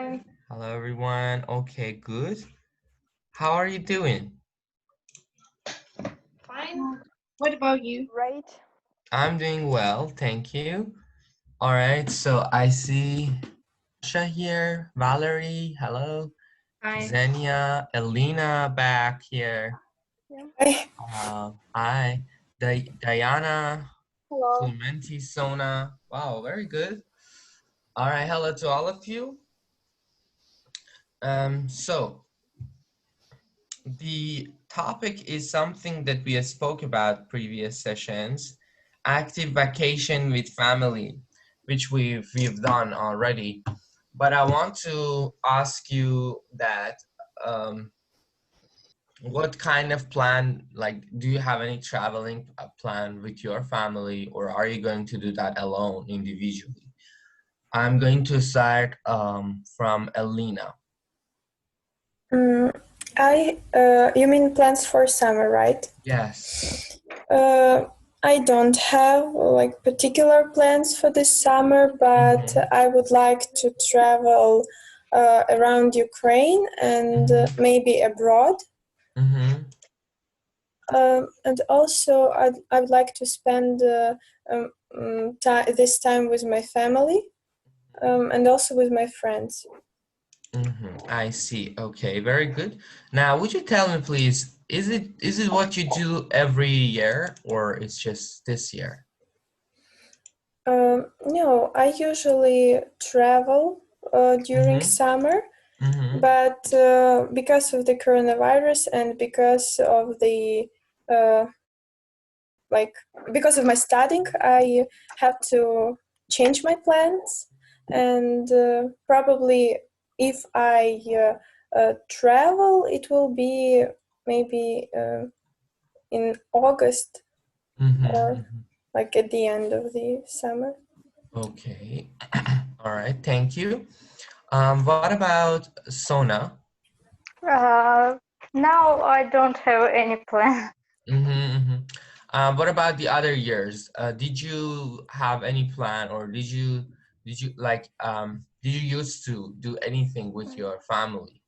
Hi. Hello, everyone. Okay, good. How are you doing? Fine. What about you? Great. I'm doing well, thank you. All right, so I see Sasha here, Valerie, hello, Hi. Xenia, Elena back here. Hi. Hi, Diana, Hello. Clementi, Sona. Wow, very good. All right, hello to all of you. So the topic is something that we have spoke about previous sessions, active vacation with family, which we've done already. But I want to ask you that what kind of plan, like, do you have any traveling plan with your family, or are you going to do that alone, individually? I'm going to start from Elena. You mean plans for summer, right? Yes. I don't have like particular plans for this summer, but I would like to travel around Ukraine and maybe abroad. And also, I would like to spend this time with my family and also with my friends. I see. Okay, very good. Now, would you tell me, please, is it what you do every year, or it's just this year? No, I usually travel during summer, but because of the coronavirus and because of the because of my studying, I have to change my plans, and probably if I travel, it will be maybe in August or like at the end of the summer. Okay. All right. Thank you. What about Sona? Now I don't have any plan. What about the other years? Did you have any plan, or did you like did you used to do anything with your family?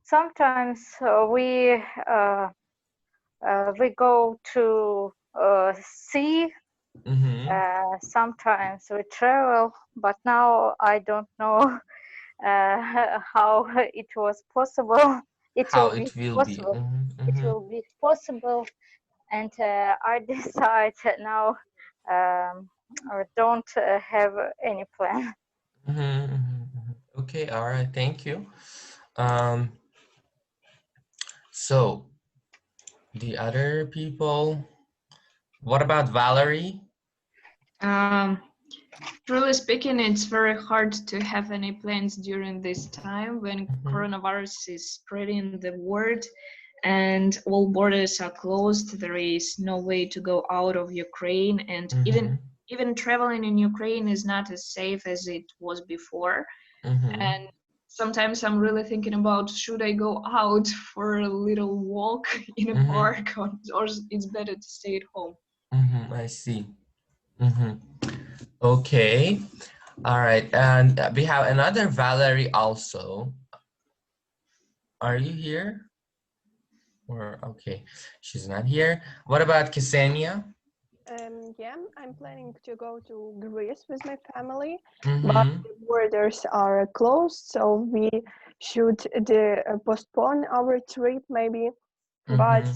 Sometimes we go to sea. Sometimes we travel, but now I don't know how it was possible. It How will be it will be. possible. It will be possible, and I decide now. I don't have any plan. Okay, all right, thank you. So the other people, what about Valerie? Truly speaking, it's very hard to have any plans during this time when coronavirus is spreading the world and all borders are closed. There is no way to go out of Ukraine, and even traveling in Ukraine is not as safe as it was before. And sometimes I'm really thinking about, should I go out for a little walk in a park, or it's better to stay at home? I see. Okay. All right. And we have another Valerie also. Are you here? Or okay, she's not here. What about Ksenia? Yeah, I'm planning to go to Greece with my family, but the borders are closed, so we should postpone our trip maybe. But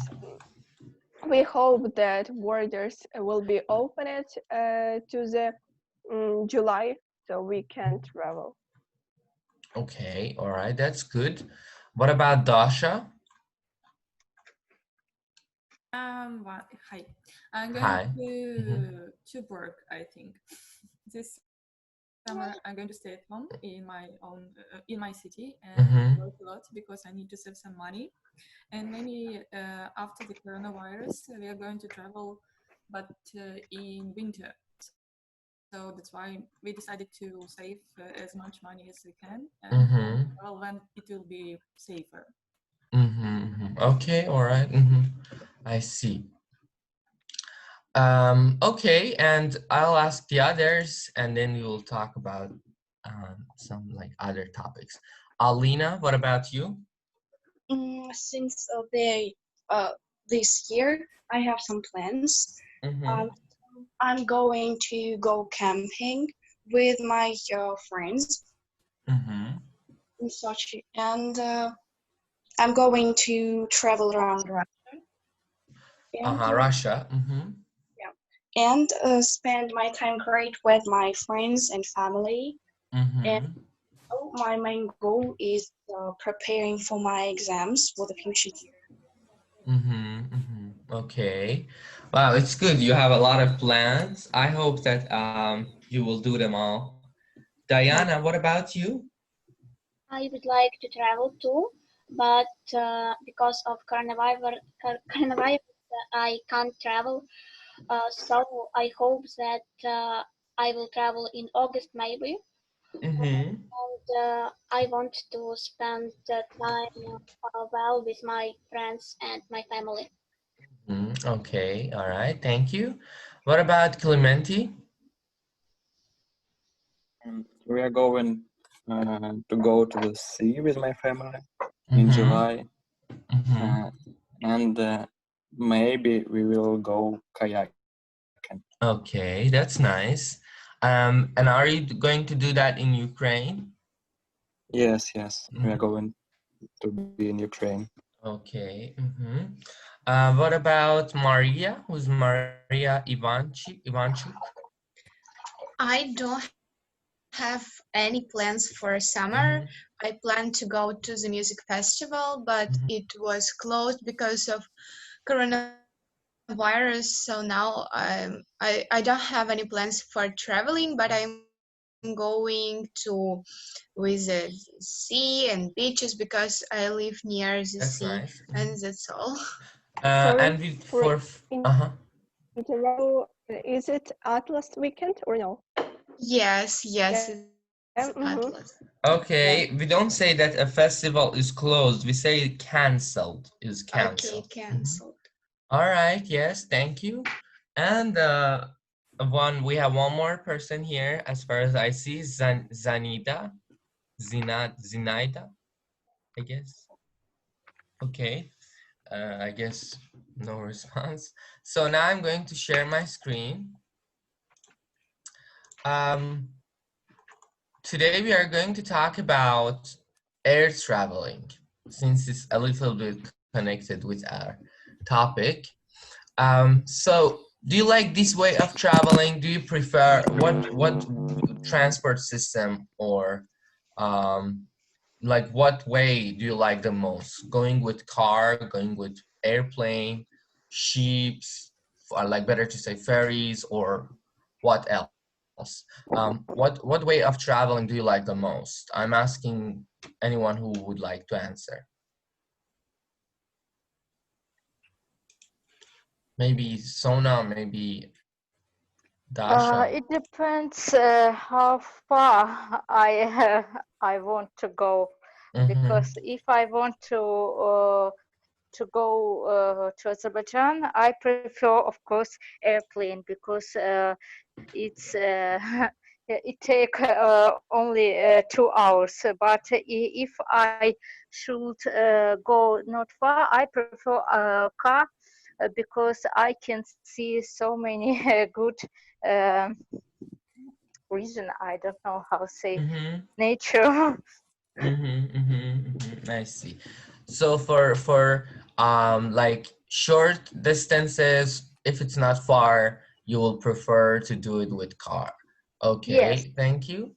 we hope that borders will be opened to the July, so we can travel. Okay, all right, that's good. What about Dasha? Hi. I'm going to work, I think. This summer I'm going to stay at home in my own in my city and work a lot because I need to save some money. And maybe after the coronavirus we are going to travel, but in winter. So that's why we decided to save as much money as we can and travel when it will be safer. Okay, all right. I see. Okay, and I'll ask the others, and then we will talk about some like other topics. Alina, what about you? Since this year, I have some plans. I'm going to go camping with my friends in Sochi, and I'm going to travel around Russia. And, Russia. yeah, and spend my time great with my friends and family. And my main goal is preparing for my exams for the future year. Okay. Wow, it's good. You have a lot of plans. I hope that you will do them all. Diana, what about you? I would like to travel too, but because of coronavirus, I can't travel. So I hope that I will travel in August maybe. And I want to spend the time well with my friends and my family. Okay, all right, thank you. What about Clementi? We are going to go to the sea with my family in July, and maybe we will go kayaking. Okay, that's nice. And are you going to do that in Ukraine? Yes, we are going to be in Ukraine. Okay. What about Maria? Who's Maria Ivanchuk? I don't have any plans for summer. I plan to go to the music festival, but it was closed because of coronavirus. So now I don't have any plans for traveling, but I'm going to visit the sea and beaches because I live near the sea. Nice. And that's all. And is it Atlas weekend or no? Yes, it's Atlas. Okay, we don't say that a festival is closed. We say canceled is canceled. Okay, canceled. All right. Yes. Thank you. And we have one more person here, as far as I see, Zinaida, I guess. Okay. I guess no response. So now I'm going to share my screen. Today we are going to talk about air traveling, since it's a little bit connected with our topic. So do you like this way of traveling? Do you prefer what transport system, or like what way do you like the most? Going with car, going with airplane, ships, or like better to say ferries, or what else? What way of traveling do you like the most? I'm asking anyone who would like to answer. Maybe Sona, maybe Dasha. It depends how far I want to go, because if I want to go to Azerbaijan, I prefer, of course, airplane, because it's it take only 2 hours. But if I should go not far, I prefer a car, because I can see so many good reason. I don't know how to say nature. I see. So for like short distances, if it's not far, you will prefer to do it with car. Okay, yes. Thank you.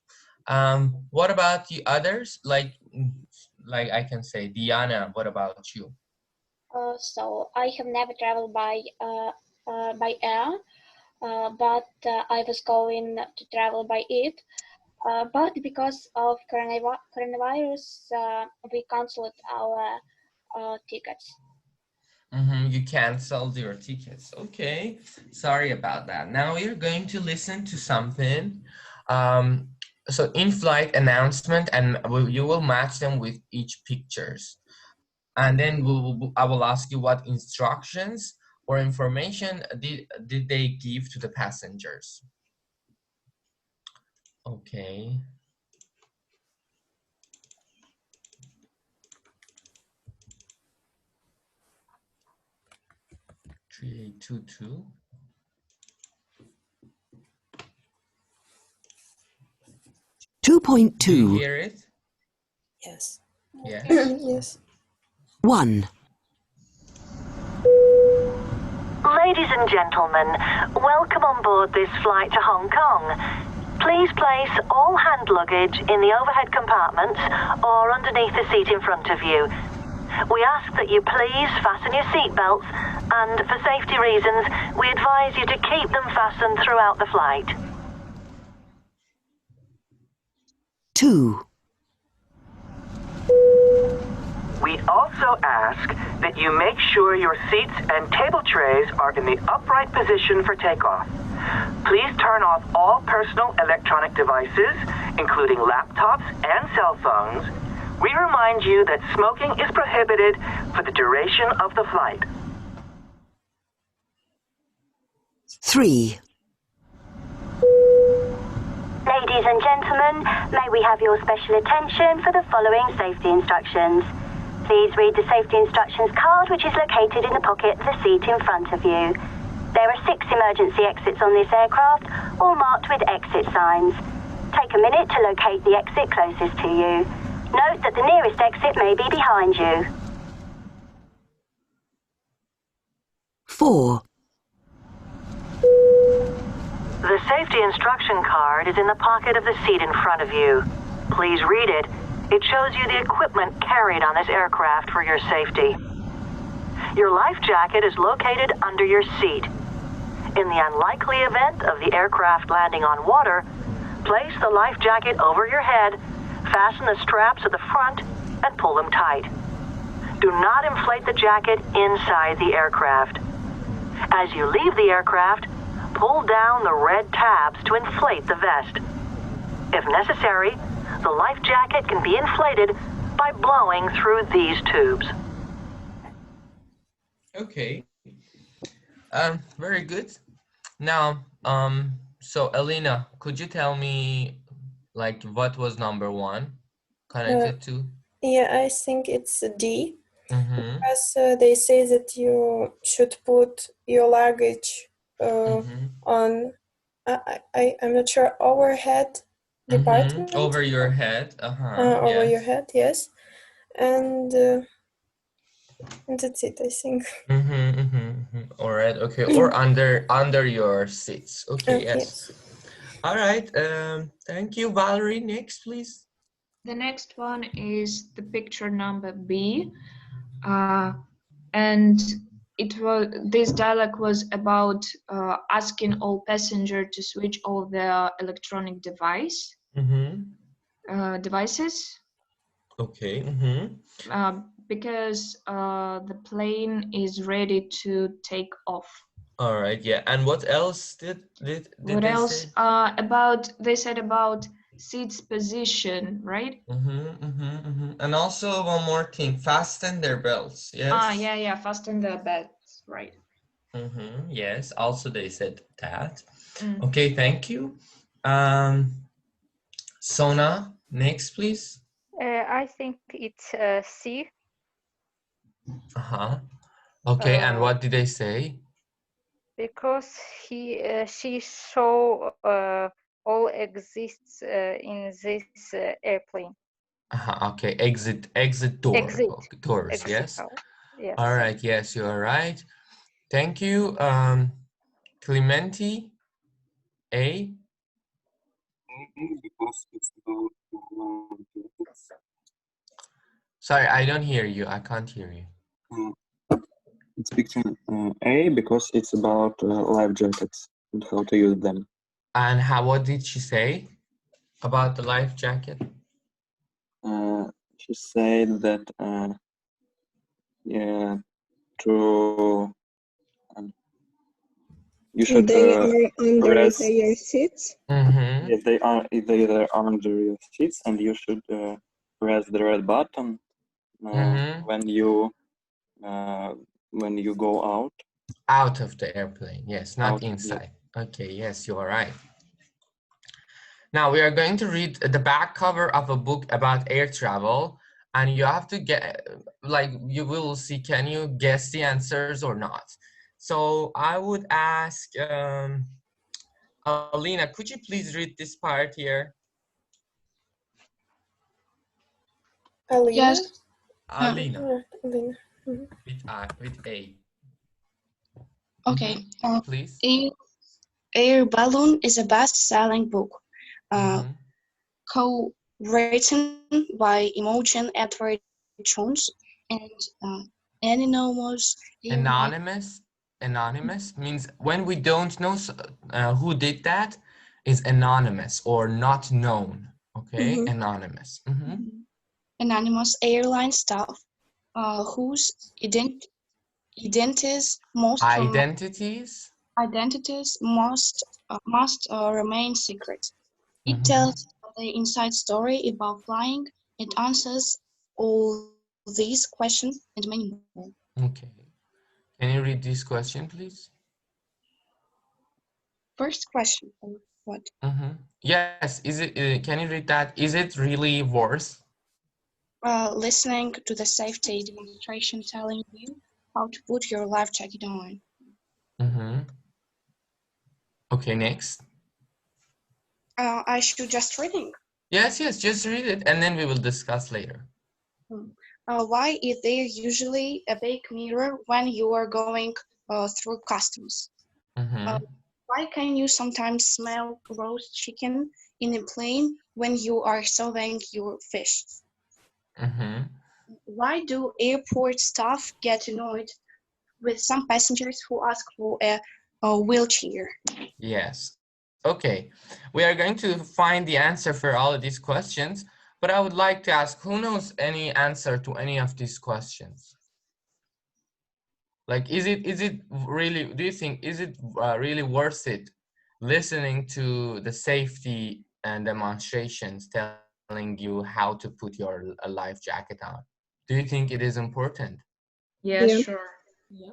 What about the others? Like I can say, Diana, what about you? So I have never traveled by air, but I was going to travel by it. But because of coronavirus, we canceled our tickets. You canceled your tickets. Okay, sorry about that. Now we're going to listen to something. So in-flight announcement, and you will match them with each pictures. And then I will ask you what instructions or information did they give to the passengers? Okay. Three, eight, 2, 2. .2. Do you hear it? Yes. Yes. Yes. 1. Ladies and gentlemen, welcome on board this flight to Hong Kong. Please place all hand luggage in the overhead compartments or underneath the seat in front of you. We ask that you please fasten your seatbelts, and for safety reasons, we advise you to keep them fastened throughout the flight. 2. We also ask that you make sure your seats and table trays are in the upright position for takeoff. Please turn off all personal electronic devices, including laptops and cell phones. We remind you that smoking is prohibited for the duration of the flight. 3. Ladies and gentlemen, may we have your special attention for the following safety instructions. Please read the safety instructions card, which is located in the pocket of the seat in front of you. There are 6 emergency exits on this aircraft, all marked with exit signs. Take a minute to locate the exit closest to you. Note that the nearest exit may be behind you. 4. The safety instruction card is in the pocket of the seat in front of you. Please read it. It shows you the equipment carried on this aircraft for your safety. Your life jacket is located under your seat. In the unlikely event of the aircraft landing on water, place the life jacket over your head, fasten the straps at the front, and pull them tight. Do not inflate the jacket inside the aircraft. As you leave the aircraft, pull down the red tabs to inflate the vest. If necessary, the life jacket can be inflated by blowing through these tubes. Okay. Very good. Now, so Elena, could you tell me, like, what was number 1 connected to? Yeah, I think it's D. Mm-hmm. Because they say that you should put your luggage on, I'm not sure, overhead department. Over your head. Over yes. your head, yes. And that's it, I think. All right. Okay. Or under your seats. Okay. Yes. All right. Thank you, Valerie. Next, please. The next one is the picture number B, and this dialogue was about asking all passengers to switch off their electronic devices. Okay. Because the plane is ready to take off. All right. Yeah. And what else did what they else say? They said about seats position, right? And also one more thing, fasten their belts. Yes. Yeah, fasten their belts, right? Yes, also they said that. Okay, thank you. Sona, next please. I think it's C. Okay, and what did they say? Because she saw all exists in this airplane. Okay, exit door. Doors, exit yes. Yes. All right, yes, you are right. Thank you. Clementi, A. Because it's about Sorry, I don't hear you. I can't hear you. It's picture A because it's about life jackets and how to use them. And what did she say about the life jacket? She said that you should they are underneath your seats. Yes, they are either under your seats, and you should press the red button when you go out. Out of the airplane, yes, not Out, yeah. inside. Okay, yes, you are right. Now we are going to read the back cover of a book about air travel, and you have to get, like, you will see, can you guess the answers or not? So I would ask, Alina, could you please read this part here? Alina? Yes. Alina. Alina. With A. Okay. Please. Air Balloon is a best-selling book, co-written by Imogen Edward Jones and Anonymous. Anonymous means when we don't know who did that, is anonymous or not known. Okay, anonymous. Anonymous airline staff whose identities must remain secret. It tells the inside story about flying. It answers all these questions and many more. Okay. Can you read this question, please? First question, or what? Yes. Is it? Can you read that? Is it really worth? Listening to the safety demonstration telling you how to put your life jacket on. Okay, next. I should just reading. Yes, just read it, and then we will discuss later. Why is there usually a big mirror when you are going through customs? Why can you sometimes smell roast chicken in a plane when you are serving your fish? Why do airport staff get annoyed with some passengers who ask for a wheelchair? Yes. Okay. We are going to find the answer for all of these questions, but I would like to ask, who knows any answer to any of these questions? Like, is it really, do you think, is it really worth it listening to the safety and demonstrations telling you how to put your life jacket on? Do you think it is important? Yes, yeah. Sure. Yeah.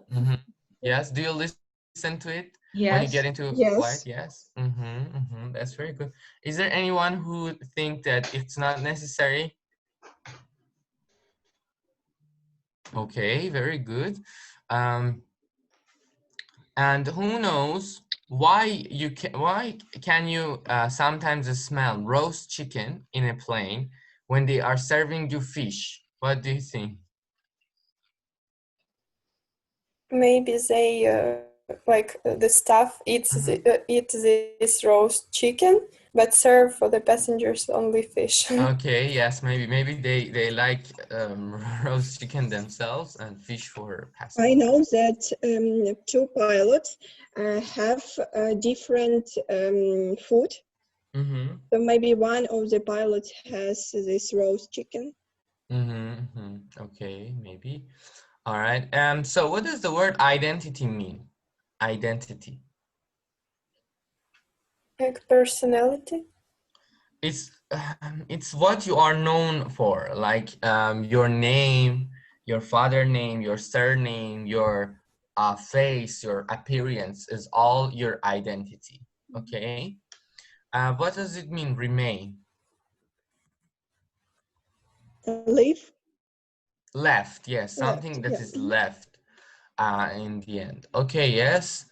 Yes, do you listen to it? Yes. When you get into flight? Yes. That's very good. Is there anyone who think that it's not necessary? Okay, very good. And who knows why can you sometimes smell roast chicken in a plane when they are serving you fish? What do you think? Maybe they like the staff eats this roast chicken, but serve for the passengers only fish. Okay, yes, maybe they like roast chicken themselves and fish for passengers. I know that two pilots have different food. So maybe one of the pilots has this roast chicken. Okay, maybe. All right. So what does the word identity mean? Identity. Like personality? It's what you are known for, like your name, your father name, your surname, your face, your appearance is all your identity. Okay. What does it mean, remain? Leave. Left, yes, something that is left in the end. Okay, yes.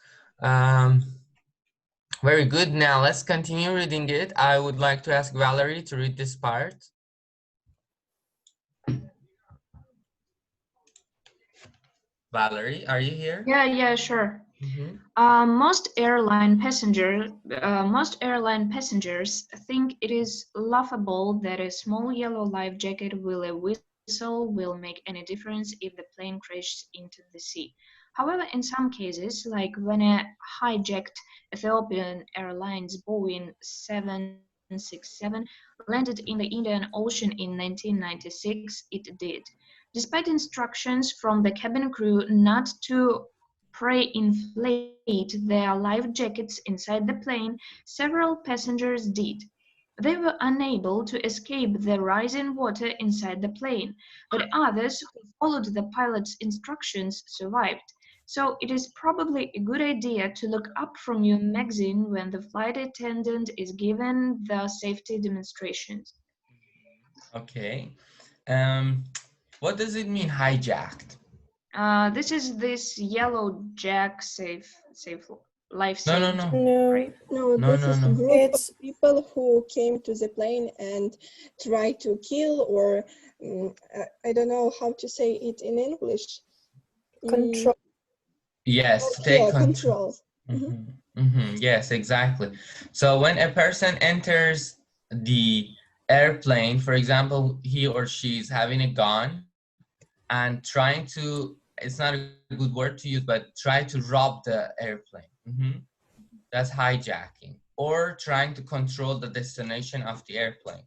Very good. Now let's continue reading it. I would like to ask Valerie to read this part. Valerie, are you here? Yeah, sure. Most airline passengers think it is laughable that a small yellow life jacket with a whistle will make any difference if the plane crashes into the sea. However, in some cases, like when a hijacked Ethiopian Airlines Boeing 767 landed in the Indian Ocean in 1996, it did. Despite instructions from the cabin crew not to pre-inflate their life jackets inside the plane, several passengers did. They were unable to escape the rising water inside the plane, but others who followed the pilot's instructions survived. So it is probably a good idea to look up from your magazine when the flight attendant is given the safety demonstrations. Okay. What does it mean, hijacked? This is this yellow jack life saving. This is group of people who came to the plane and try to kill, or I don't know how to say it in English. Control. Yes, to take control. Yes, exactly. So when a person enters the airplane, for example, he or she is having a gun and trying to, it's not a good word to use, but try to rob the airplane. That's hijacking. Or trying to control the destination of the airplane.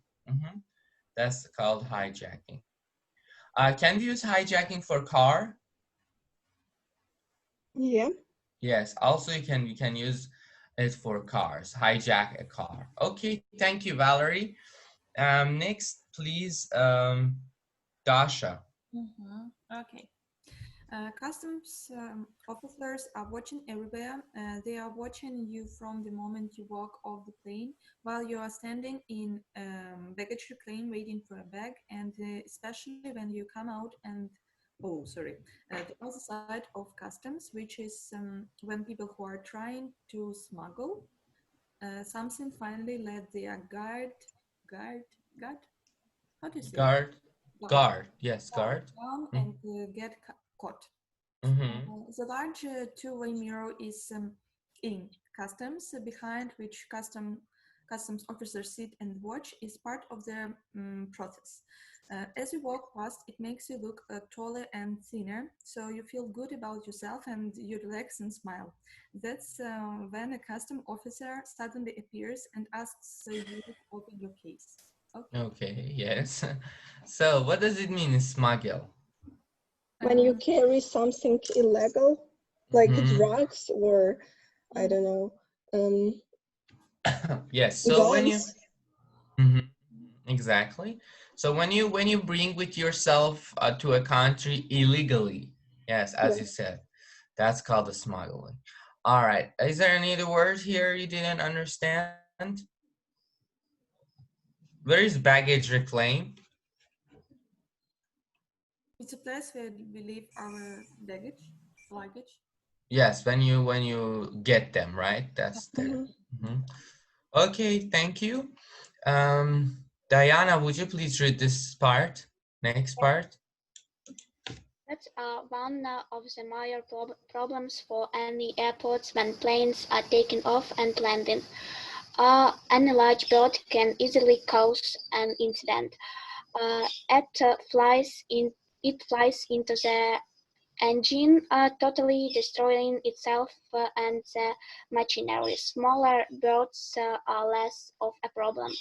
That's called hijacking. Can we use hijacking for car? Yeah. Yes, also you can use it for cars, hijack a car. Okay, thank you, Valerie. Next, please, Dasha. Okay. Customs officers are watching everywhere. They are watching you from the moment you walk off the plane while you are standing in baggage reclaim waiting for a bag, and especially when you come out and the other side of customs, which is when people who are trying to smuggle something finally let their guard, how do you say? Guard, yes, guard. Down and get caught. The large two-way mirror is in customs, behind which customs officers sit and watch, is part of the process. As you walk past, it makes you look taller and thinner, so you feel good about yourself and you relax and smile. That's when a custom officer suddenly appears and asks you to open your case. Okay, yes. So what does it mean, smuggle? When you carry something illegal, like drugs or, I don't know, yes, so when you guns. exactly. So when you bring with yourself to a country illegally, yes, as you said, that's called the smuggling. All right, is there any other word here you didn't understand? Where is baggage reclaim? It's a place where we leave our luggage. Yes, when you get them, right? That's there. Okay, thank you. Diana, would you please read this part? Next part. That's one of the major problems for any airports when planes are taking off and landing. Any large bird can easily cause an incident. It flies into the engine, totally destroying itself and the machinery. Smaller birds are less of a problem.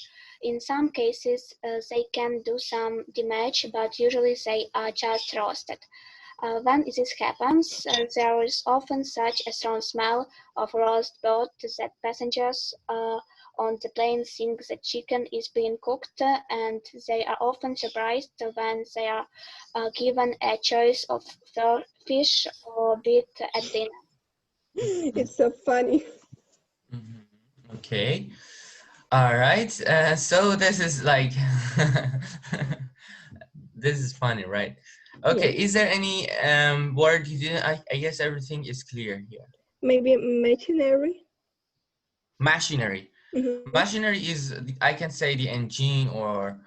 In some cases, they can do some damage, but usually they are just roasted. When this happens, there is often such a strong smell of roast bird that passengers on the plane think the chicken is being cooked, and they are often surprised when they are given a choice of fish or meat at dinner. It's so funny. Okay. All right. So this is like this is funny, right? Okay. Is there any word you didn't? I guess everything is clear here. Maybe machinery. Machinery. Machinery is, I can say, the engine, or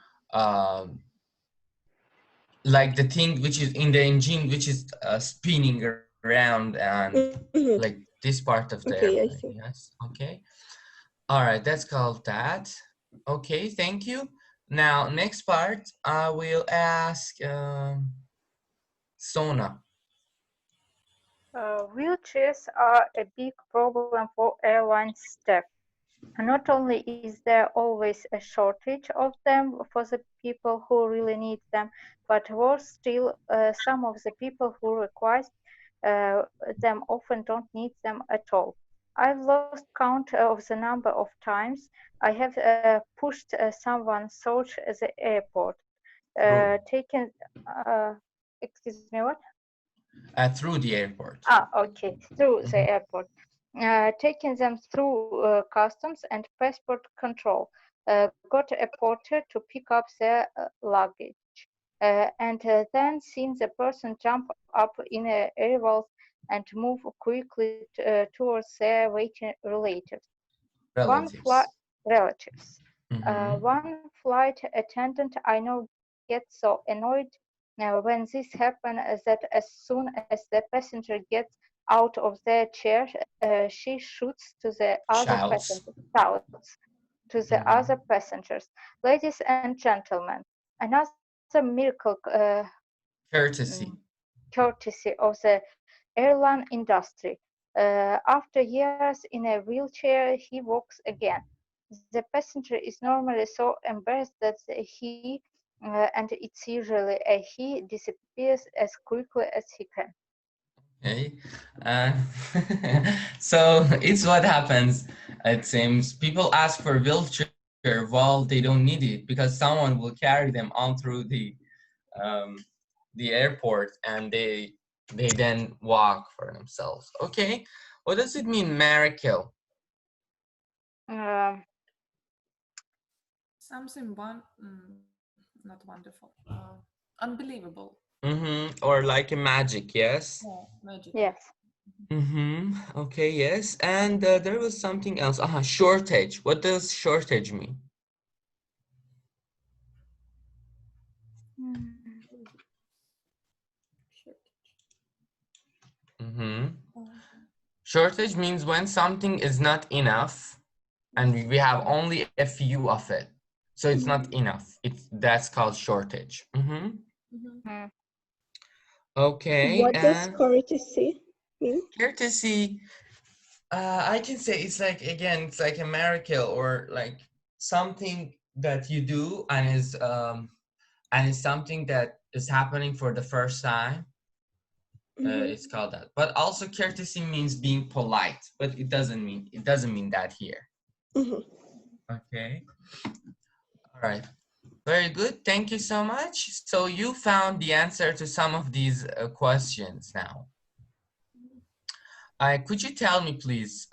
like the thing which is in the engine, which is spinning around, and like this part of the airplane. I see. Yes. Okay. All right. That's called that. Okay. Thank you. Now, next part, I will ask Sona. Wheelchairs are a big problem for airline staff. Not only is there always a shortage of them for the people who really need them, but worse still, some of the people who request them often don't need them at all. I've lost count of the number of times I have pushed someone through the airport, taken, excuse me, what? Through the airport. Okay, through the airport. Taking them through customs and passport control. Got a porter to pick up their luggage. And then seen the person jump up in a arrival and move quickly towards their waiting relatives. Relatives. One flight attendant I know gets so annoyed when this happens that as soon as the passenger gets out of their chair, she shoots to the other passengers. Shouts to the other passengers. Ladies and gentlemen, another miracle courtesy of the airline industry. After years in a wheelchair, he walks again. The passenger is normally so embarrassed that he, and it's usually a he, disappears as quickly as he can. Okay, so it's what happens. It seems people ask for a wheelchair while they don't need it because someone will carry them on through the airport, and they then walk for themselves. Okay, what does it mean, miracle? Something not wonderful, unbelievable. Or like a magic, yes? Yeah, magic. Yes. Okay, yes. And there was something else. Shortage. What does shortage mean? Shortage means when something is not enough and we have only a few of it. So it's not enough. That's called shortage. Okay. What does courtesy mean? Courtesy, I can say it's like, again, it's like a miracle or like something that you do and is something that is happening for the first time. It's called that. But also courtesy means being polite, but it doesn't mean that here. Okay. All right. Very good. Thank you so much. So you found the answer to some of these questions now. Could you tell me, please,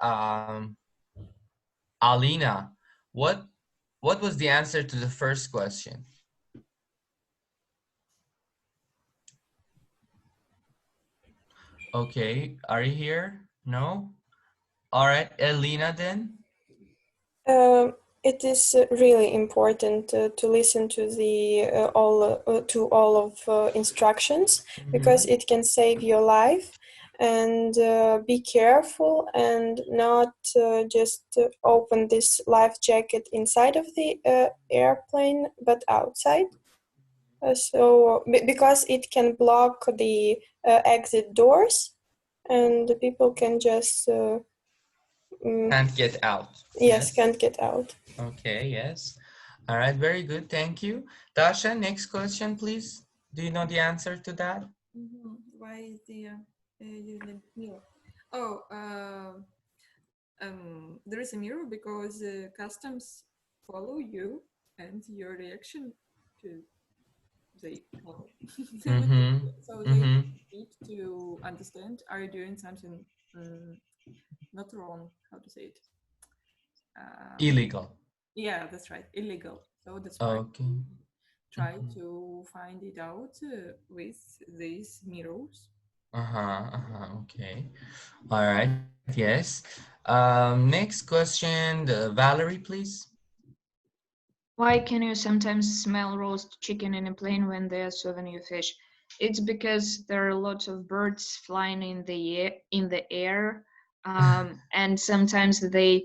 Alina, what was the answer to the first question? Okay, are you here? No? All right, Elena then? It is really important to listen to the all of instructions because it can save your life, and be careful and not just open this life jacket inside of the airplane but outside. Because it can block the exit doors and the people can just can't get out. Yes, can't get out. Okay, yes. All right, very good. Thank you. Dasha, next question, please. Do you know the answer to that? Why is the mirror? There is a mirror because customs follow you and your reaction to they follow. So they need to understand, are you doing something not wrong? How to say it? Illegal. Yeah, that's right. Illegal. So that's why try to find it out with these mirrors. Okay. All right. Yes. Next question, Valerie, please. Why can you sometimes smell roast chicken in a plane when they are serving you fish? It's because there are lots of birds flying in the air, and sometimes they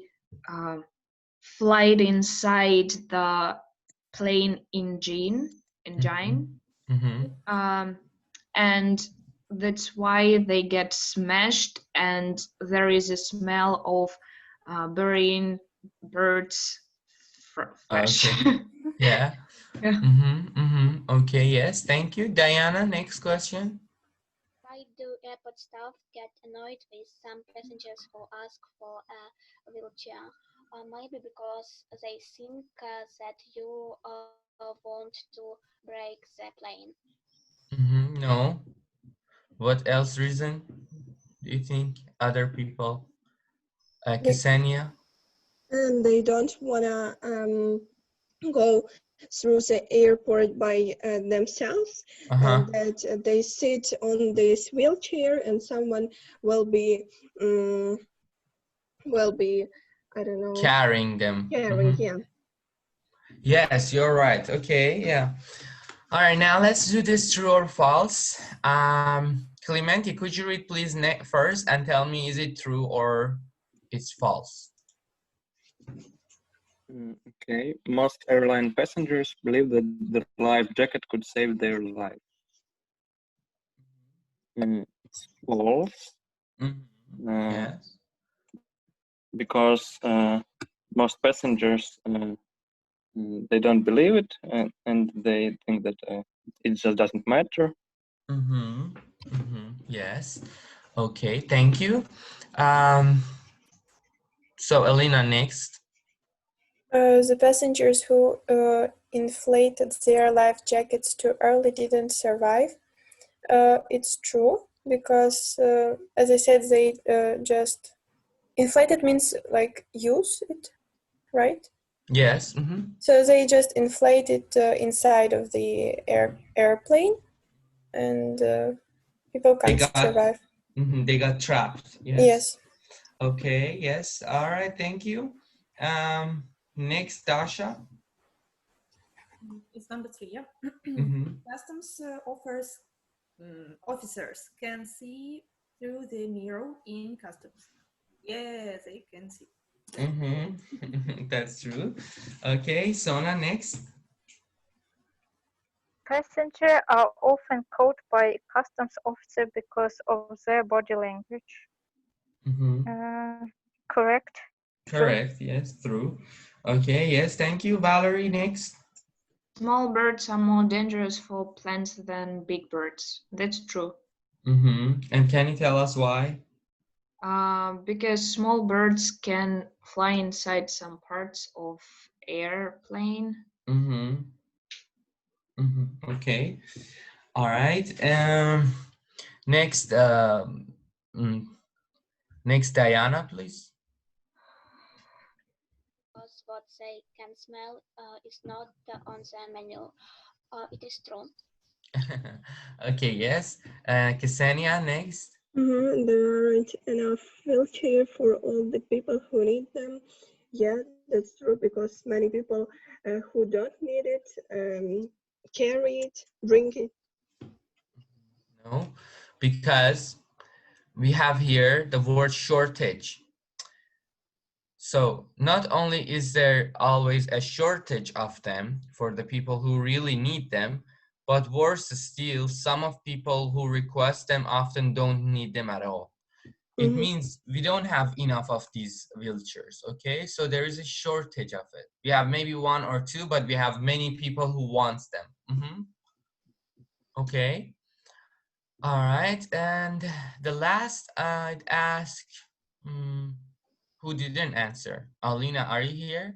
fly inside the plane engine, and that's why they get smashed, and there is a smell of burying birds fresh. Okay. Yeah. Okay, yes, thank you. Diana, next question. Why do airport staff get annoyed with some passengers who ask for a wheelchair? Maybe because they think that you want to break the plane. No. What else reason do you think? Other people? Ksenia? And they don't wanna go through the airport by themselves, and that they sit on this wheelchair, and someone will be I don't know, carrying them. Yeah. Yes, you're right. Okay, yeah. All right, now let's do this true or false. Clementi, could you read please first and tell me is it true or it's false? Okay, most airline passengers believe that the life jacket could save their life. It's false. Yes. Because most passengers they don't believe it, and they think that it just doesn't matter. Yes. Okay, thank you. So Elena, next. The passengers who inflated their life jackets too early didn't survive. It's true because, as I said, they just inflated means like use it, right? Yes. So they just inflated inside of the airplane, and people can't survive. They got trapped. Yes. Yes. Okay. Yes. All right. Thank you. Next, Dasha. It's number 3. Yeah. Customs officers can see through the mirror in customs. Yes, they can see. That's true. Okay, Sona, next. Passengers are often caught by customs officer because of their body language. Correct? Correct, yes, true. Okay, yes, thank you. Valerie, next. Small birds are more dangerous for planes than big birds. That's true. And can you tell us why? Because small birds can fly inside some parts of airplane. Okay. All right. Next, next, Diana, please. Because what they can smell is not on the menu. It is true. Okay, yes. Ksenia, next. There aren't enough wheelchairs for all the people who need them. Yeah, that's true, because many people who don't need it carry it, bring it. No, because we have here the word shortage. So not only is there always a shortage of them for the people who really need them, but worse still, some of people who request them often don't need them at all. It means we don't have enough of these wheelchairs, okay? So there is a shortage of it. We have maybe 1 or 2, but we have many people who wants them. Okay. All right, and the last I'd ask, who didn't answer? Alina, are you here?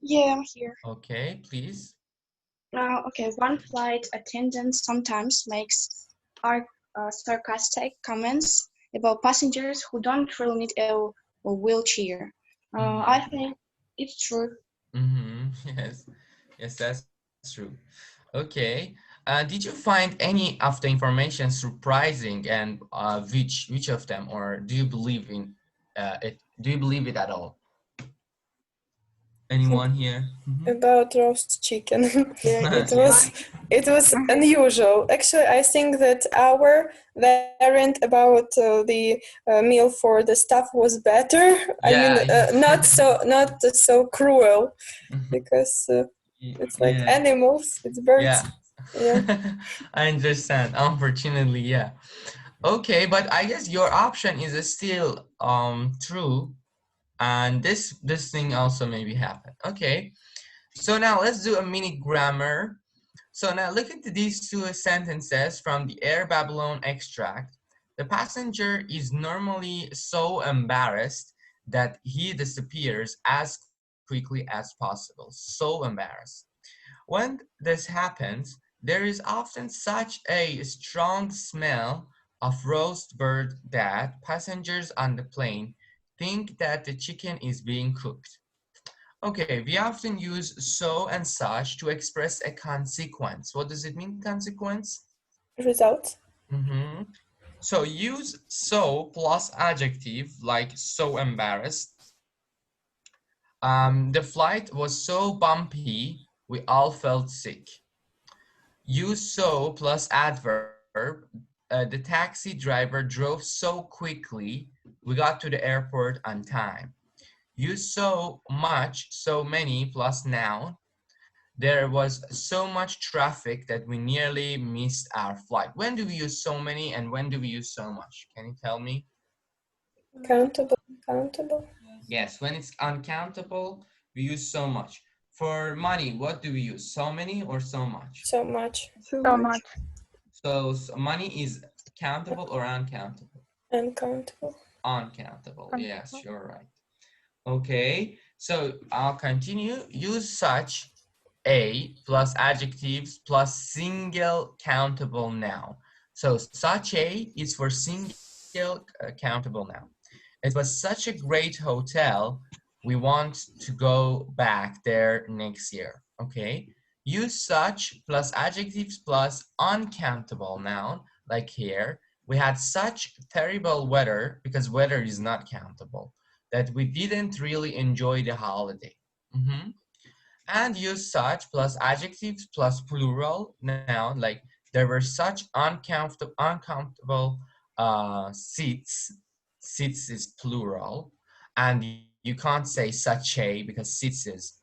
Yeah, I'm here. Okay, please. Okay, one flight attendant sometimes makes sarcastic comments about passengers who don't really need a wheelchair. I think it's true. Yes, that's true. Okay. Did you find any of the information surprising, and which of them, or do you believe in it? Do you believe it at all? Anyone here? About roast chicken. It was unusual. Actually, I think that our variant about the meal for the staff was better. I mean, not so cruel, because it's like animals, it's birds. Yeah. I understand. Unfortunately, yeah. Okay, but I guess your option is still true, and this thing also maybe happened. Okay, so now let's do a mini grammar. So now look at these 2 sentences from the Air Babylon extract. The passenger is normally so embarrassed that he disappears as quickly as possible. So embarrassed. When this happens, there is often such a strong smell of roast bird that passengers on the plane think that the chicken is being cooked. Okay, we often use so and such to express a consequence. What does it mean, consequence? Result. So use so plus adjective like so embarrassed. The flight was so bumpy, we all felt sick. Use so plus adverb. The taxi driver drove so quickly, we got to the airport on time. Use so much, so many plus noun. There was so much traffic that we nearly missed our flight. When do we use so many and when do we use so much? Can you tell me? Countable, countable. Yes, when it's uncountable, we use so much. For money, what do we use? So many or so much? So much. So much. So money is countable or uncountable? Uncountable. Uncountable, yes, you're right. Okay, so I'll continue. Use such a plus adjectives plus single countable noun. So such a is for single countable noun. It was such a great hotel. We want to go back there next year. Okay. Use such plus adjectives plus uncountable noun. Like here, we had such terrible weather, because weather is not countable, that we didn't really enjoy the holiday. And use such plus adjectives plus plural noun, like there were such uncomfortable seats. Seats is plural, and you can't say such a because seats is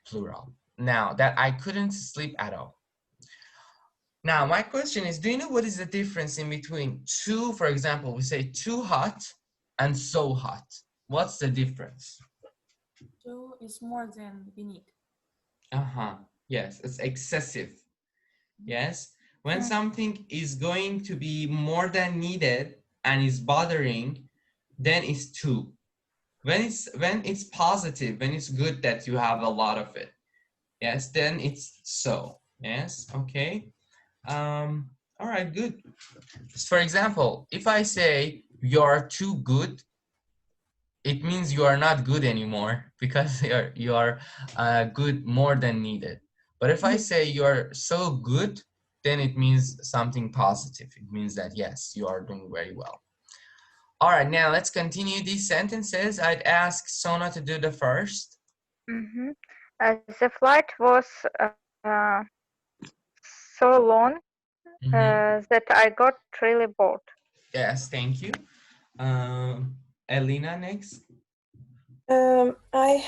plural. Now that I couldn't sleep at all. Now my question is, do you know what is the difference in between too, for example, we say too hot and so hot? What's the difference? Too is more than we need. Yes, it's excessive. Yes, when something is going to be more than needed and is bothering, then it's too. When it's positive, when it's good that you have a lot of it, yes, then it's so. Yes, okay. All right, good. For example, if I say you're too good, it means you are not good anymore because you are good more than needed. But if I say you're so good, then it means something positive. It means that yes, you are doing very well. All right, now let's continue these sentences. I'd ask Sona to do the first. The flight was so long that I got really bored. Yes, thank you. Elena, next. I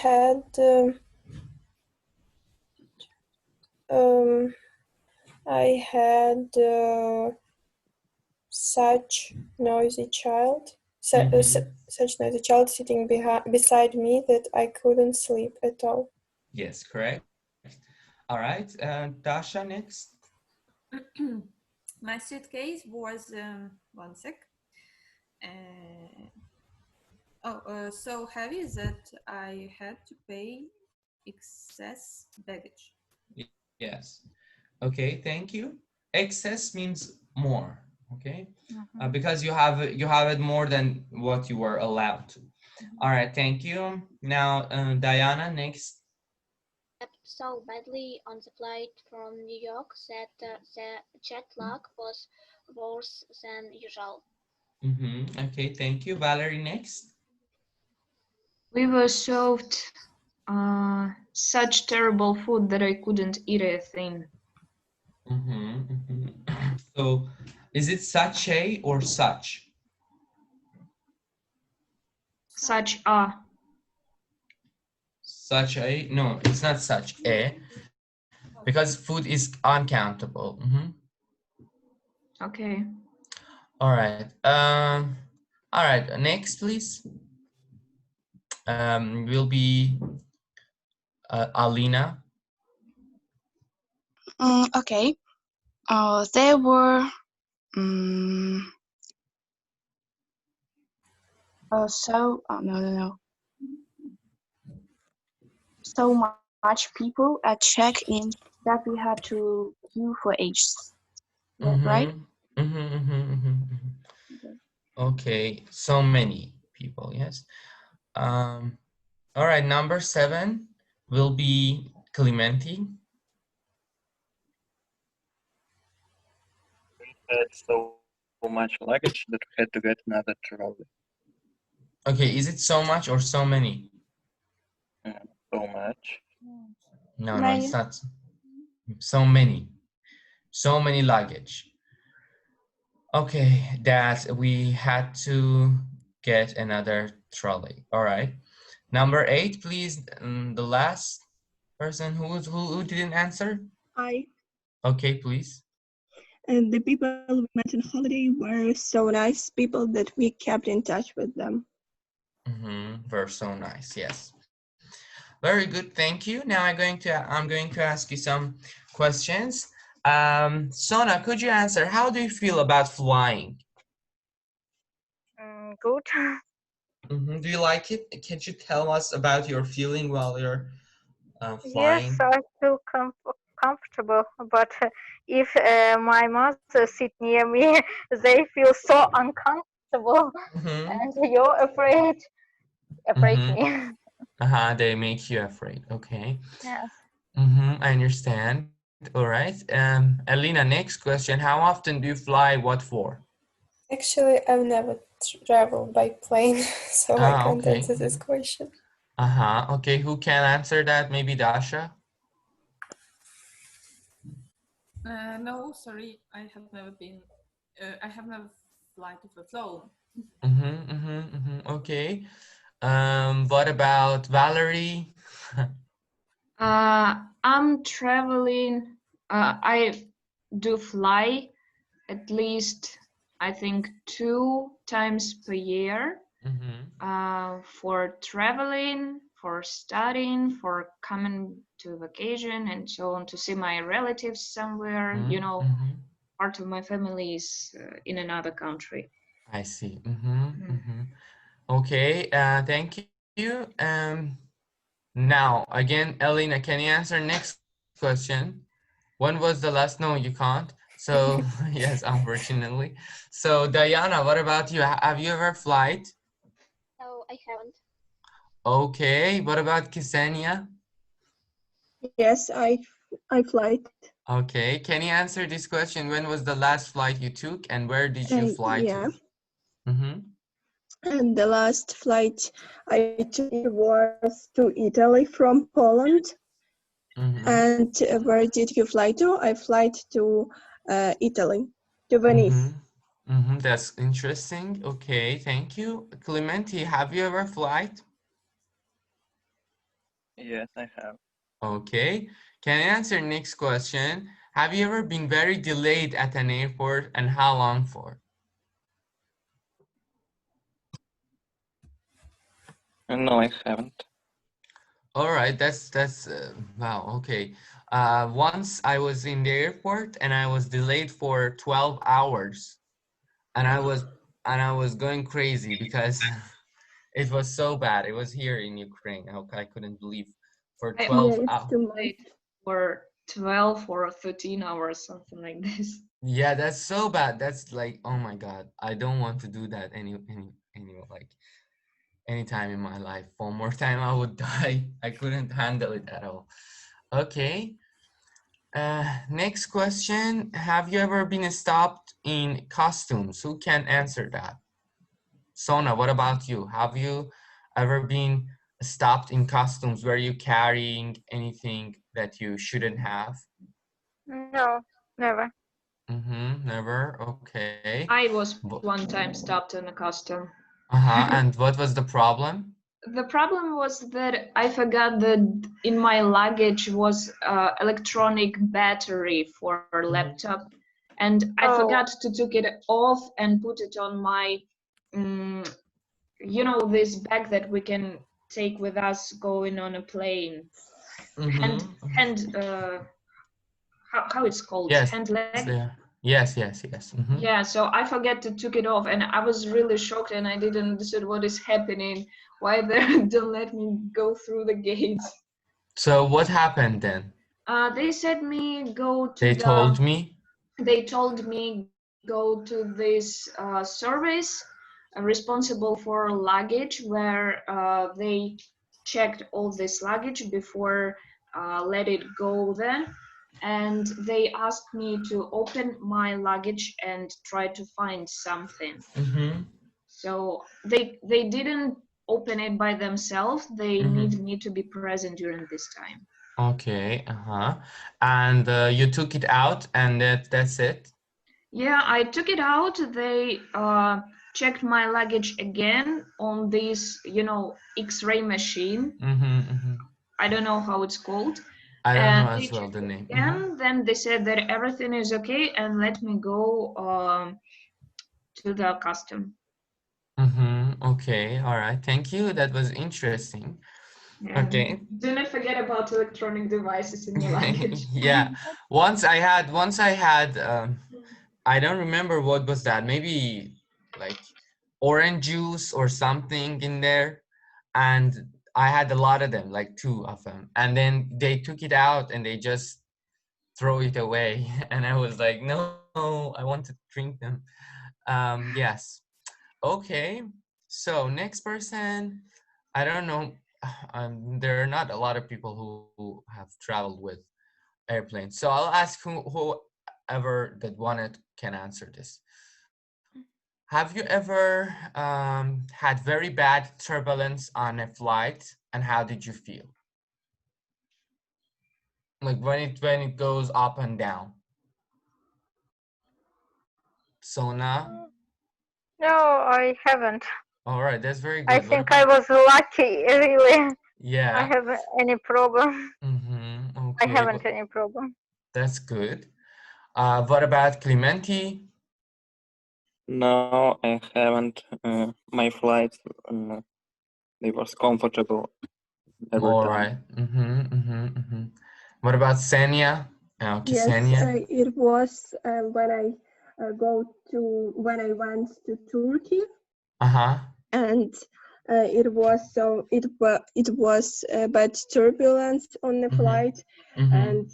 had such noisy child, such noisy child sitting beside me that I couldn't sleep at all. Yes, correct. All right, Dasha, next. My suitcase was one sec. So heavy that I had to pay excess baggage. Yes. Okay, thank you. Excess means more. Okay, because you have it more than what you were allowed to. All right, thank you. Now, Diana, next. So badly on the flight from New York that the jet lag was worse than usual. Okay, thank you. Valerie, next. We were served such terrible food that I couldn't eat a thing. So, is it such a or such? Such a. Such a? No, it's not such a, because food is uncountable. Okay. All right. All right. Next, please. Will be Alina. Okay. There were so much people at check-in that we had to queue for ages. Right? Okay, so many people, yes. All right, number 7 will be Clementi. We had so much luggage that we had to get another trolley. Okay, is it so much or so many? So much. No, it's not. So many. So many luggage. Okay, that we had to get another trolley. All right. Number 8, please. The last person who didn't answer. Okay, please. And the people we met on holiday were so nice people that we kept in touch with them. Were so nice. Yes. Very good. Thank you. Now I'm going to ask you some questions. Sona, could you answer? How do you feel about flying? Good. Do you like it? Can you tell us about your feeling while you're flying? Yes, I feel comfortable, but if my mother sit near me, they feel so uncomfortable, and you're afraid me. They make you afraid. Okay. Yes. I understand. All right. Alina, next question. How often do you fly? What for? Actually, I've never traveled by plane, so I can't Okay. answer this question. Okay, who can answer that? Maybe Dasha? No, sorry, I have never been. I have never flown. Okay. What about Valerie? I'm traveling. I do fly at least, I think, 2 times per year. For traveling, for studying, for coming to vacation and so on, to see my relatives somewhere. You know, part of my family is in another country. I see. Okay, thank you. Now, again, Elena, can you answer next question? When was the last? No, you can't. So, yes, unfortunately. So, Diana, what about you? Have you ever flight? No, I haven't. Okay, what about Ksenia? Yes, I fly. Okay, can you answer this question? When was the last flight you took and where did you fly to? And the last flight I took was to Italy from Poland. And where did you fly to? I fly to Italy, to Venice. That's interesting. Okay, thank you. Clementi, have you ever flight? Yes, I have. Okay, can you answer next question? Have you ever been very delayed at an airport and how long for? No, I haven't. All right, that's wow. Okay, once I was in the airport and I was delayed for 12 hours, and I was going crazy because it was so bad. It was here in Ukraine. I couldn't believe for 12 hours. For 12 or 13 hours, something like this. Yeah, that's so bad. That's like, oh my God, I don't want to do that like anytime in my life. One more time I would die. I couldn't handle it at all. Okay. Next question. Have you ever been stopped in costumes? Who can answer that? Sona, what about you? Have you ever been stopped in costumes? Were you carrying anything that you shouldn't have? No, never. Never. Okay. I was one time stopped in a custom. And what was the problem? The problem was that I forgot that in my luggage was electronic battery for laptop, and I forgot to take it off and put it on my, you know, this bag that we can take with us going on a plane. How it's called? Yes. Hand leg? Yes. Yeah, so I forget to take it off and I was really shocked and I didn't understand what is happening, why they don't let me go through the gates. So what happened then? They said me go to They told me? They told me go to this service responsible for luggage, where they checked all this luggage before let it go there, and they asked me to open my luggage and try to find something. So they didn't open it by themselves. They need me to be present during this time. Okay, and you took it out, and that's it? Yeah, I took it out. They checked my luggage again on this, X-ray machine. I don't know how it's called. I don't know as well the name. And then they said that everything is okay and let me go to the custom. Okay, all right. Thank you. That was interesting. Yeah. Okay. Do not forget about electronic devices in your luggage. Yeah. Once I had, I don't remember what was that. Maybe like orange juice or something in there. And I had a lot of them, like 2 of them. And then they took it out and they just throw it away. And I was like, no, I want to drink them. Yes. Okay. So next person, I don't know. There are not a lot of people who have traveled with airplanes. So I'll ask whoever that wanted can answer this. Have you ever had very bad turbulence on a flight, and how did you feel? Like when it goes up and down. Sona? No, I haven't. All right, that's very good. I think I was lucky, really. Yeah. I haven't any problem. Okay. I haven't any problem. That's good. What about Clementi? No, I haven't. My flights, they was comfortable every All time. right. What about Senya? Okay, Yes, Senya. it was when I went to Turkey. And it was bad turbulence on the flight, and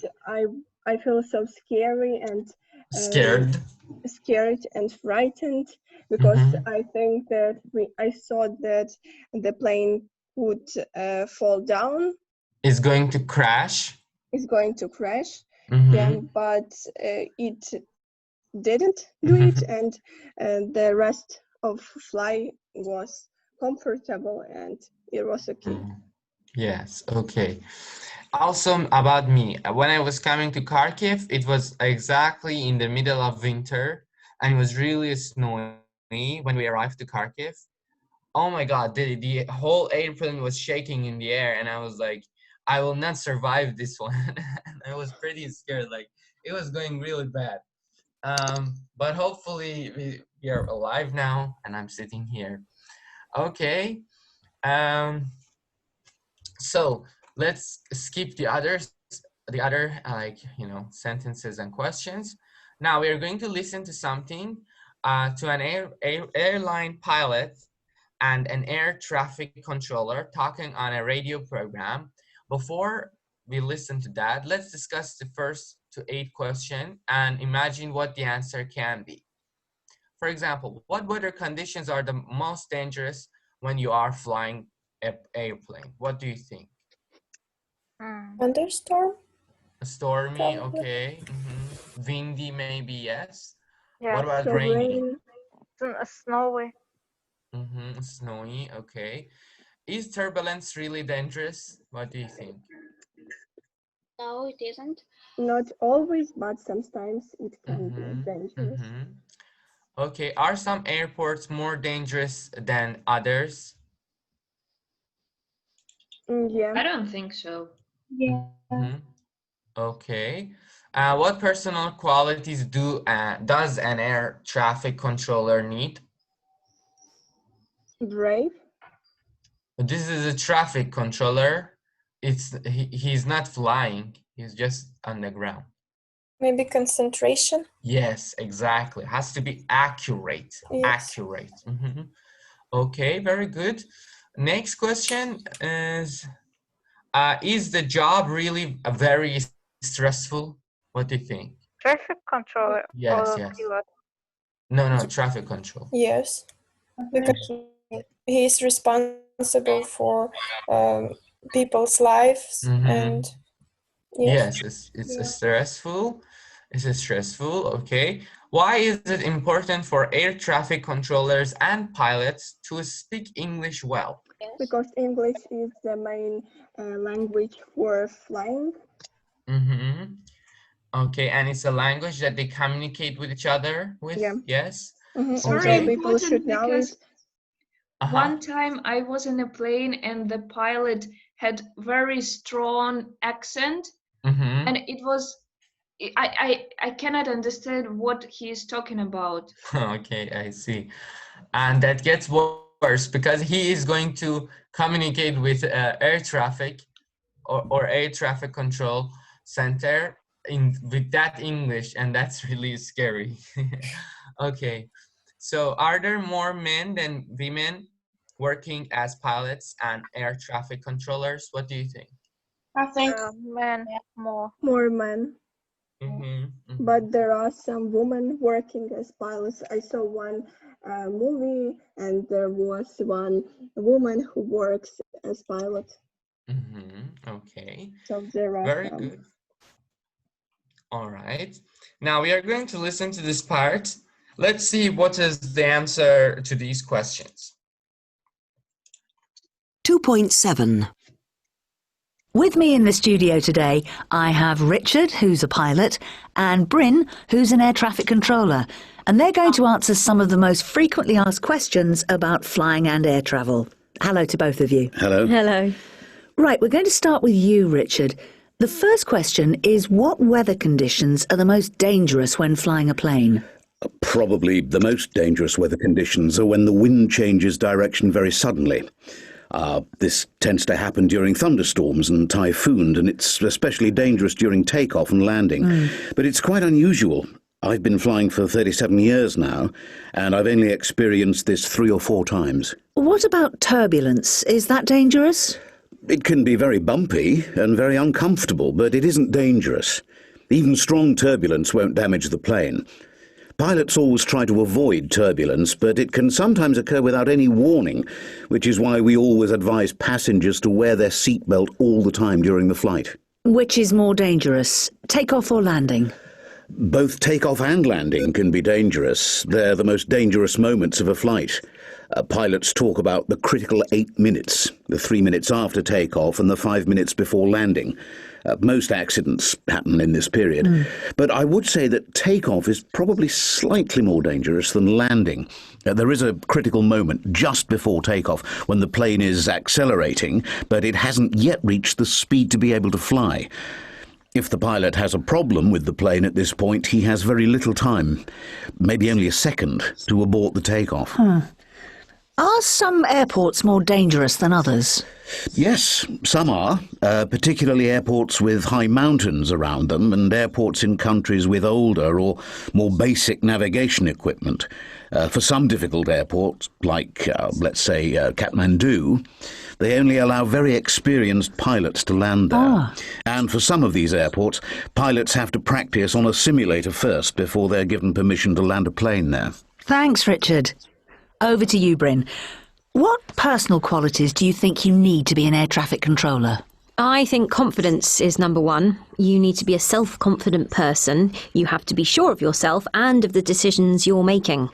I feel so scary and scared and frightened, because I think that I thought that the plane would fall down. It's going to crash. Yeah, but it didn't do it, and the rest of flight was comfortable and it was okay. Yes, okay. Also about me, when I was coming to Kharkiv, it was exactly in the middle of winter and it was really snowy when we arrived to Kharkiv. Oh my God, the whole airplane was shaking in the air and I was like, I will not survive this one. And I was pretty scared, like it was going really bad. But hopefully we are alive now and I'm sitting here. Okay. So let's skip the other sentences and questions. Now we are going to listen to something to an airline pilot and an air traffic controller talking on a radio program. Before we listen to that, let's discuss the first to 8 question and imagine what the answer can be. For example, what weather conditions are the most dangerous when you are flying an airplane? What do you think? Thunderstorm? Stormy, okay. Windy, maybe, yes. Yeah. What about rainy? Snowy. Snowy, okay. Is turbulence really dangerous? What do you think? No, it isn't. Not always, but sometimes it can be dangerous. Okay, are some airports more dangerous than others? Yeah. I don't think so. Yeah. Okay. What personal qualities does an air traffic controller need? Brave. This is a traffic controller. He's not flying. He's just on the ground. Maybe concentration. Yes, exactly. Has to be accurate. Yes. Accurate. Okay, very good. Next question is the job really very stressful? What do you think? Traffic controller Yes, or yes. pilot? No, traffic control. Yes, because he is responsible for people's lives and yes, it's stressful. It's stressful. Okay. Why is it important for air traffic controllers and pilots to speak English well? Because English is the main language for flying. Okay, and it's a language that they communicate with each other with. Yeah. Yes. It's Okay. very People should important know because Uh-huh. one time I was in a plane and the pilot had very strong accent, and it was I cannot understand what he is talking about. Okay, I see. And that gets worse because he is going to communicate with air traffic or air traffic control center with that English, and that's really scary. Okay, so are there more men than women working as pilots and air traffic controllers? What do you think? I think Men more. More men. Mm-hmm. But there are some women working as pilots. I saw one movie, and there was one woman who works as pilot. Okay. So there are Very some. good. All right. Now we are going to listen to this part. Let's see what is the answer to these questions. 2.7. With me in the studio today, I have Richard, who's a pilot, and Bryn, who's an air traffic controller, and they're going to answer some of the most frequently asked questions about flying and air travel. Hello to both of you. Hello. Hello. Right, we're going to start with you, Richard. The first question is, what weather conditions are the most dangerous when flying a plane? Probably the most dangerous weather conditions are when the wind changes direction very suddenly. This tends to happen during thunderstorms and typhoons, and it's especially dangerous during takeoff and landing. But it's quite unusual. I've been flying for 37 years now, and I've only experienced this 3 or 4 times. What about turbulence? Is that dangerous? It can be very bumpy and very uncomfortable, but it isn't dangerous. Even strong turbulence won't damage the plane. Pilots always try to avoid turbulence, but it can sometimes occur without any warning, which is why we always advise passengers to wear their seatbelt all the time during the flight. Which is more dangerous, takeoff or landing? Both takeoff and landing can be dangerous. They're the most dangerous moments of a flight. Pilots talk about the critical 8 minutes, the 3 minutes after takeoff and the 5 minutes before landing. Most accidents happen in this period. But I would say that takeoff is probably slightly more dangerous than landing. There is a critical moment just before takeoff when the plane is accelerating, but it hasn't yet reached the speed to be able to fly. If the pilot has a problem with the plane at this point, he has very little time, maybe only a second, to abort the takeoff. Are some airports more dangerous than others? Yes, some are, particularly airports with high mountains around them and airports in countries with older or more basic navigation equipment. For some difficult airports, like, let's say, Kathmandu, they only allow very experienced pilots to land there. And for some of these airports, pilots have to practice on a simulator first before they're given permission to land a plane there. Thanks, Richard. Over to you, Bryn. What personal qualities do you think you need to be an air traffic controller? I think confidence is number one. You need to be a self-confident person. You have to be sure of yourself and of the decisions you're making.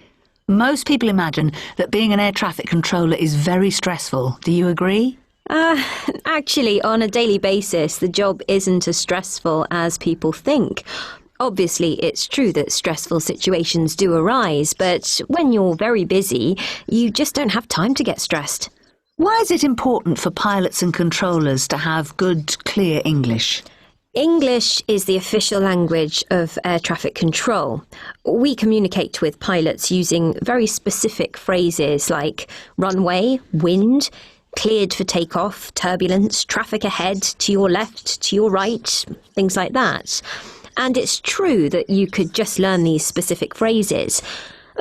Most people imagine that being an air traffic controller is very stressful. Do you agree? Actually, on a daily basis, the job isn't as stressful as people think. Obviously, it's true that stressful situations do arise, but when you're very busy, you just don't have time to get stressed. Why is it important for pilots and controllers to have good, clear English? English is the official language of air traffic control. We communicate with pilots using very specific phrases like runway, wind, cleared for takeoff, turbulence, traffic ahead, to your left, to your right, things like that. And it's true that you could just learn these specific phrases,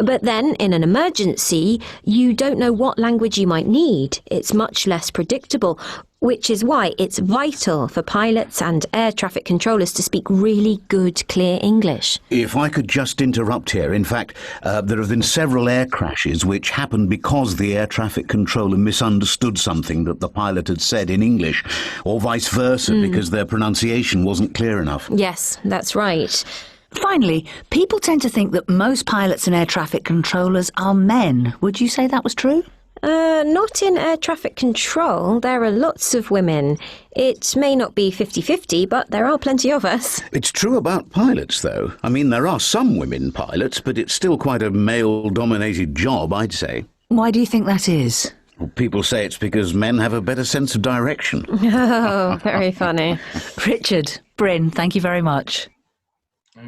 But then, in an emergency, you don't know what language you might need. It's much less predictable, which is why it's vital for pilots and air traffic controllers to speak really good, clear English. If I could just interrupt here. In fact, there have been several air crashes which happened because the air traffic controller misunderstood something that the pilot had said in English, or vice versa, because their pronunciation wasn't clear enough. Yes, that's right. Finally, people tend to think that most pilots and air traffic controllers are men. Would you say that was true? Not in air traffic control. There are lots of women. It may not be 50-50, but there are plenty of us. It's true about pilots, though. I mean, there are some women pilots, but it's still quite a male-dominated job, I'd say. Why do you think that is? Well, people say it's because men have a better sense of direction. Oh, very funny. Richard, Bryn, thank you very much.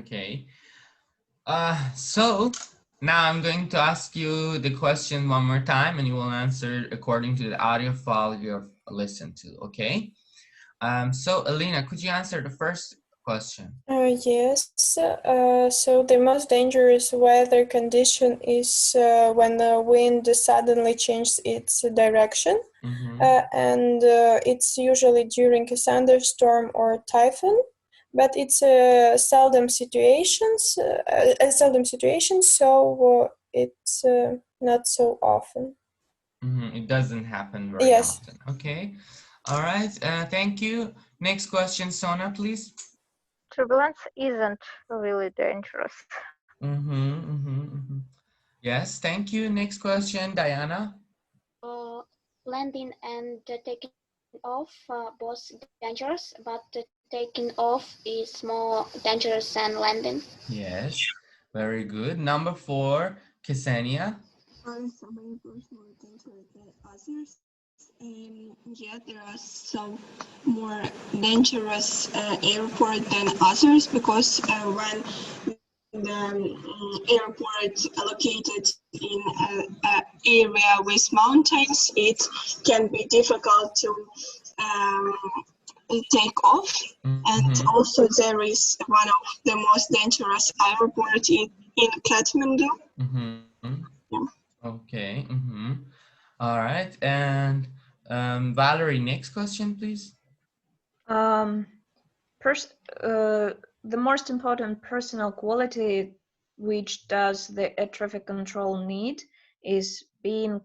Okay. So now I'm going to ask you the question one more time, and you will answer according to the audio file you've listened to, okay? So Alina, could you answer the first question? Yes. So the most dangerous weather condition is when the wind suddenly changes its direction, and it's usually during a thunderstorm or typhoon. But it's a seldom situation, so it's not so often. It doesn't happen very often. Okay. All right. Thank you. Next question, Sona, please. Turbulence isn't really dangerous. Yes, thank you. Next question, Diana. Landing and taking off both dangerous, but taking off is more dangerous than landing. Yes, very good. Number 4, Ksenia. Are some airports more dangerous than others? Yeah, there are some more dangerous airports than others because when the airport located in an area with mountains, it can be difficult to take off, and also there is one of the most dangerous airports in Kathmandu. Okay. All right. And Valerie, next question, please. The most important personal quality which does the air traffic control need is being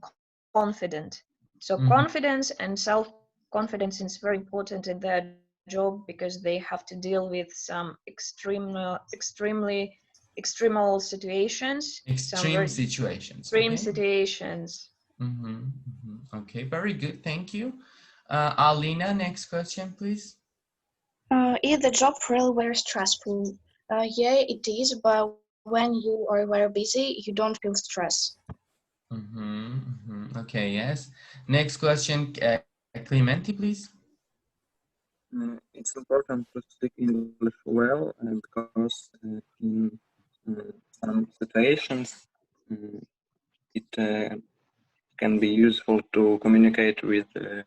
confident. So confidence and self-confidence is very important in their job because they have to deal with some extreme situations. Extreme situations. Okay, very good. Thank you. Alina, next question, please. Is the job really very stressful? Yeah, it is, but when you are very busy, you don't feel stress. Okay, yes. Next question, Clementi, please. It's important to speak English well because in some situations it can be useful to communicate with the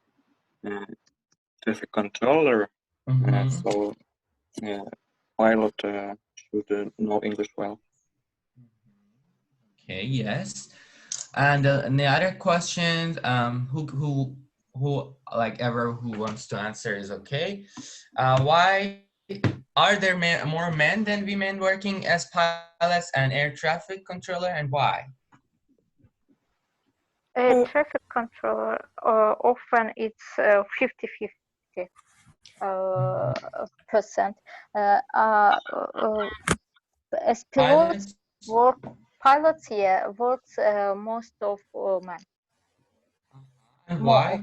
traffic controller. So pilot should know English well. Okay, yes. And the other questions, who wants to answer is okay. Why are there more men than women working as pilots and air traffic controller, and why? Traffic controller often it's 50-50%. As pilots works most of men. And why?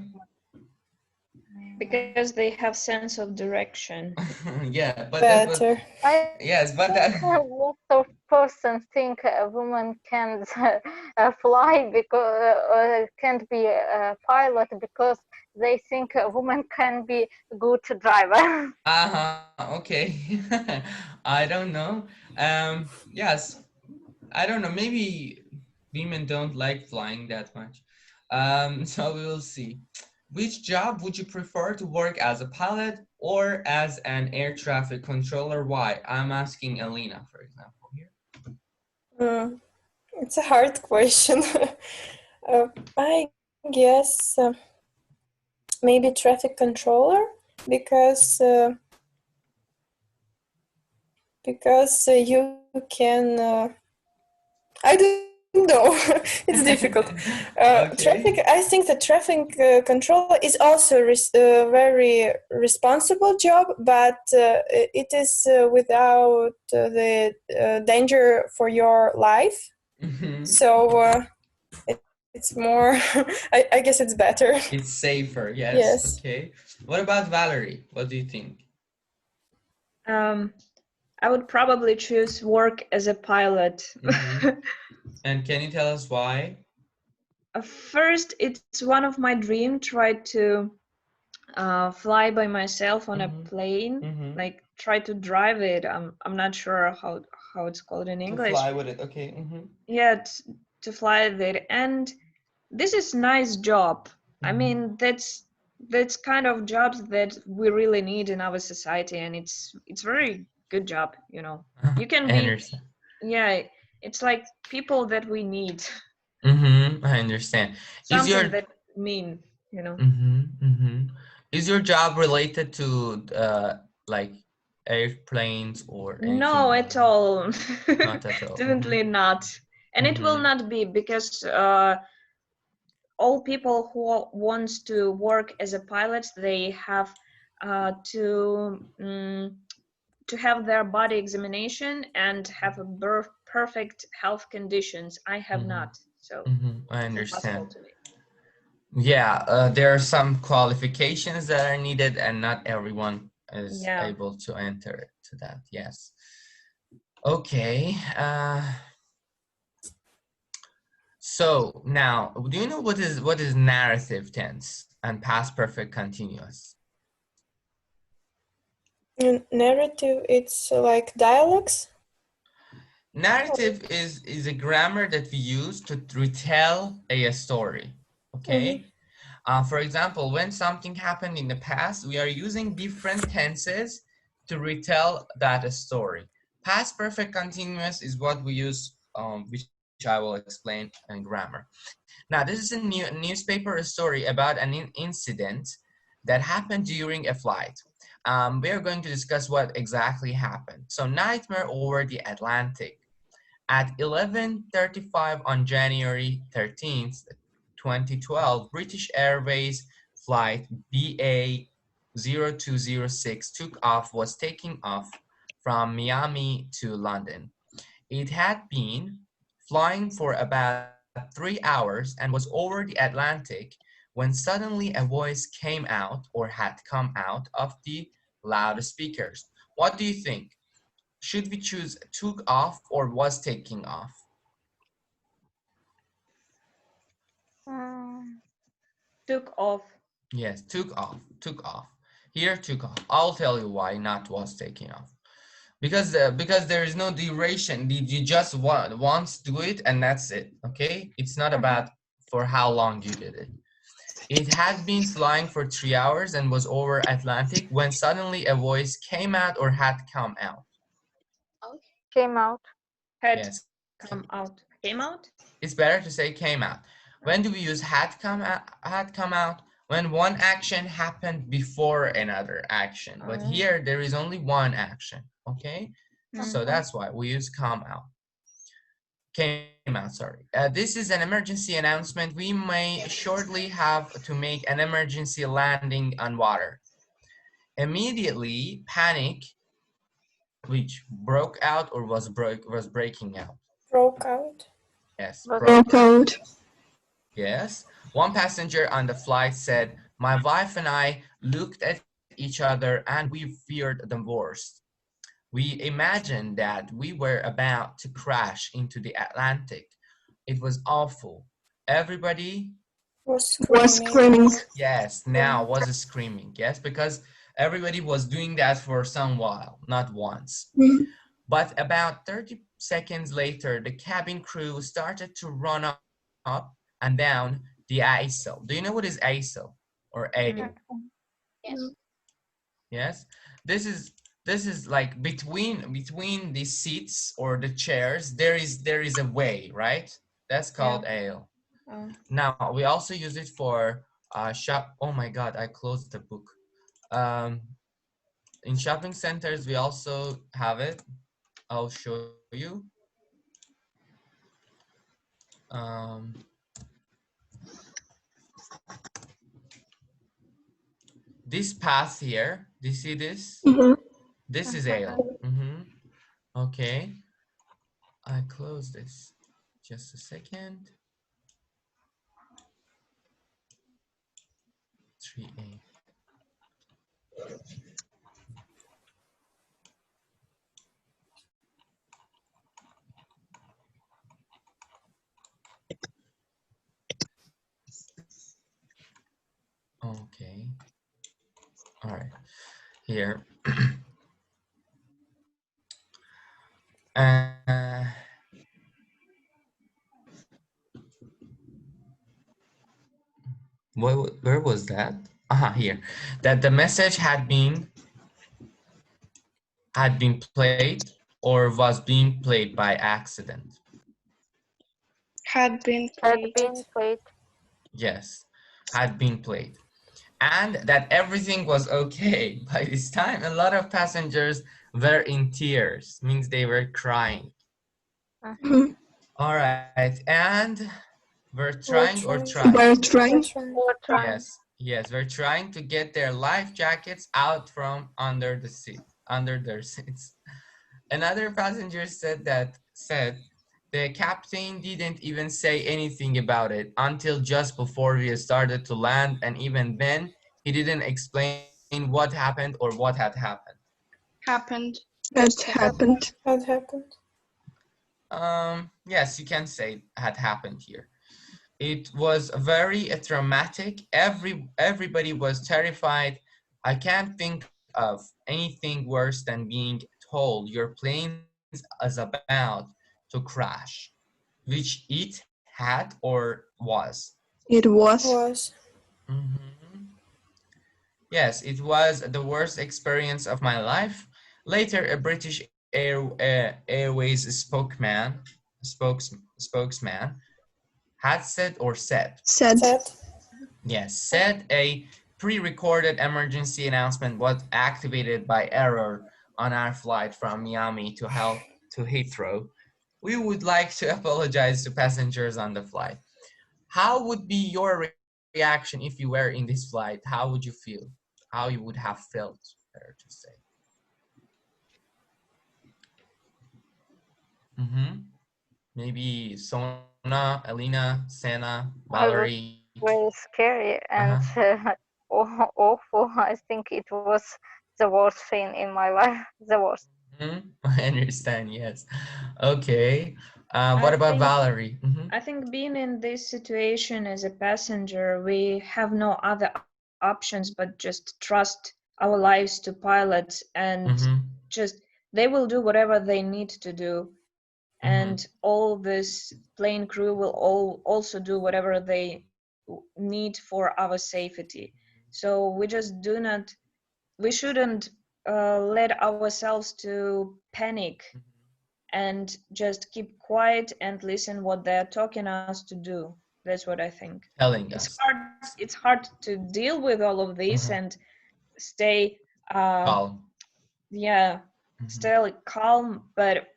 Because they have sense of direction. Yeah, but better. Most of persons think a woman can't fly because can't be a pilot because they think a woman can be a good driver. Okay. I don't know. Yes, I don't know. Maybe women don't like flying that much. So we will see. Which job would you prefer to work as a pilot or as an air traffic controller? Why? I'm asking Alina, for example, here. It's a hard question. I guess maybe traffic controller, because you can. I don't know. It's difficult. Traffic. I think the traffic controller is also a very responsible job, but it is without the danger for your life. So it's more. I guess it's better. It's safer. Yes. Yes. Okay. What about Valerie? What do you think? I would probably choose work as a pilot. And can you tell us why? First, it's one of my dreams, try to fly by myself on a plane, like try to drive it. I'm not sure how it's called in English. To fly with it, okay. Yeah, to fly with it. And this is nice job. I mean, that's kind of jobs that we really need in our society, and it's very good job, you know. You can be, yeah, it's like people that we need. I understand. Something that mean, you know. Is your job related to like airplanes or anything? No, at all. Not at all. Definitely not. And it will not be, because all people who wants to work as a pilot, they have to have their body examination and have a perfect health conditions. I have not, so I it's impossible understand. to me. Yeah, there are some qualifications that are needed, and not everyone is able to enter to that. Yes. Okay. So now, do you know what is narrative tense and past perfect continuous? Narrative, it's like dialogues. Narrative is a grammar that we use to retell a story. Okay. For example, when something happened in the past, we are using different tenses to retell that story. Past perfect continuous is what we use, which I will explain in grammar. Now, this is a newspaper story about an incident that happened during a flight. We are going to discuss what exactly happened. So, nightmare over the Atlantic. At 11:35 on January 13th, 2012, British Airways flight BA0206 was taking off from Miami to London. It had been flying for about 3 hours and was over the Atlantic when suddenly a voice came out, or had come out, of the loudspeakers. What do you think? Should we choose took off or was taking off? Took off. Yes, took off. Here, took off. I'll tell you why not was taking off. Because there is no duration. You just once do it and that's it, okay? It's not about for how long you did it. It had been flying for 3 hours and was over Atlantic when suddenly a voice came out, or had come out. Came out. Come out. Came out? It's better to say came out. When do we use had come out? When one action happened before another action. But here there is only one action, okay? So that's why we use come out. Came out, sorry. This is an emergency announcement. We may shortly have to make an emergency landing on water. Immediately, panic, which broke out or was breaking out. Broke out. Yes. Broke out. Yes. One passenger on the flight said, "My wife and I looked at each other and we feared the worst. We imagined that we were about to crash into the Atlantic. It was awful. Everybody was screaming. Yes, now was screaming. Yes, because everybody was doing that for some while, not once. But about 30 seconds later, the cabin crew started to run up and down the aisle. Do you know what is aisle or aisle? Yes. Yes. This is this is like between the seats or the chairs, there is a way, right? That's called ale. Now we also use it for shop. Oh my God, I closed the book. In shopping centers, we also have it. I'll show you. This path here, do you see this? This is ale. Okay, I close this. Just a second. 3A. Okay. All right. Here. Where was that? Here. That the message had been played or was being played by accident. Had been played. Yes, had been played. And that everything was okay. By this time, a lot of passengers were in tears, means they were crying. All right, and we're trying. Yes, we're trying to get their life jackets out from under their seats. Another passenger said the captain didn't even say anything about it until just before we started to land, and even then he didn't explain what happened or what had happened. Yes, you can say had happened here. It was very traumatic. Everybody was terrified. I can't think of anything worse than being told your plane is about to crash, which it had or was. It was. Yes, it was the worst experience of my life. Later, a British Airways spokesman had said a pre-recorded emergency announcement was activated by error on our flight from Miami to Heathrow. We would like to apologize to passengers on the flight. How would be your reaction if you were in this flight? How would you feel? How you would have felt, better to say. Maybe Sona, Elena, Sana, Valerie. Very scary and awful. I think it was the worst thing in my life. The worst. I understand. Yes. Okay. What about Valerie? I think being in this situation as a passenger, we have no other options but just trust our lives to pilots, and just they will do whatever they need to do, and all this plane crew will also do whatever they need for our safety. So we shouldn't let ourselves to panic and just keep quiet and listen what they're talking us to do. That's what I think. It's hard to deal with all of this and stay calm. Yeah, stay calm, but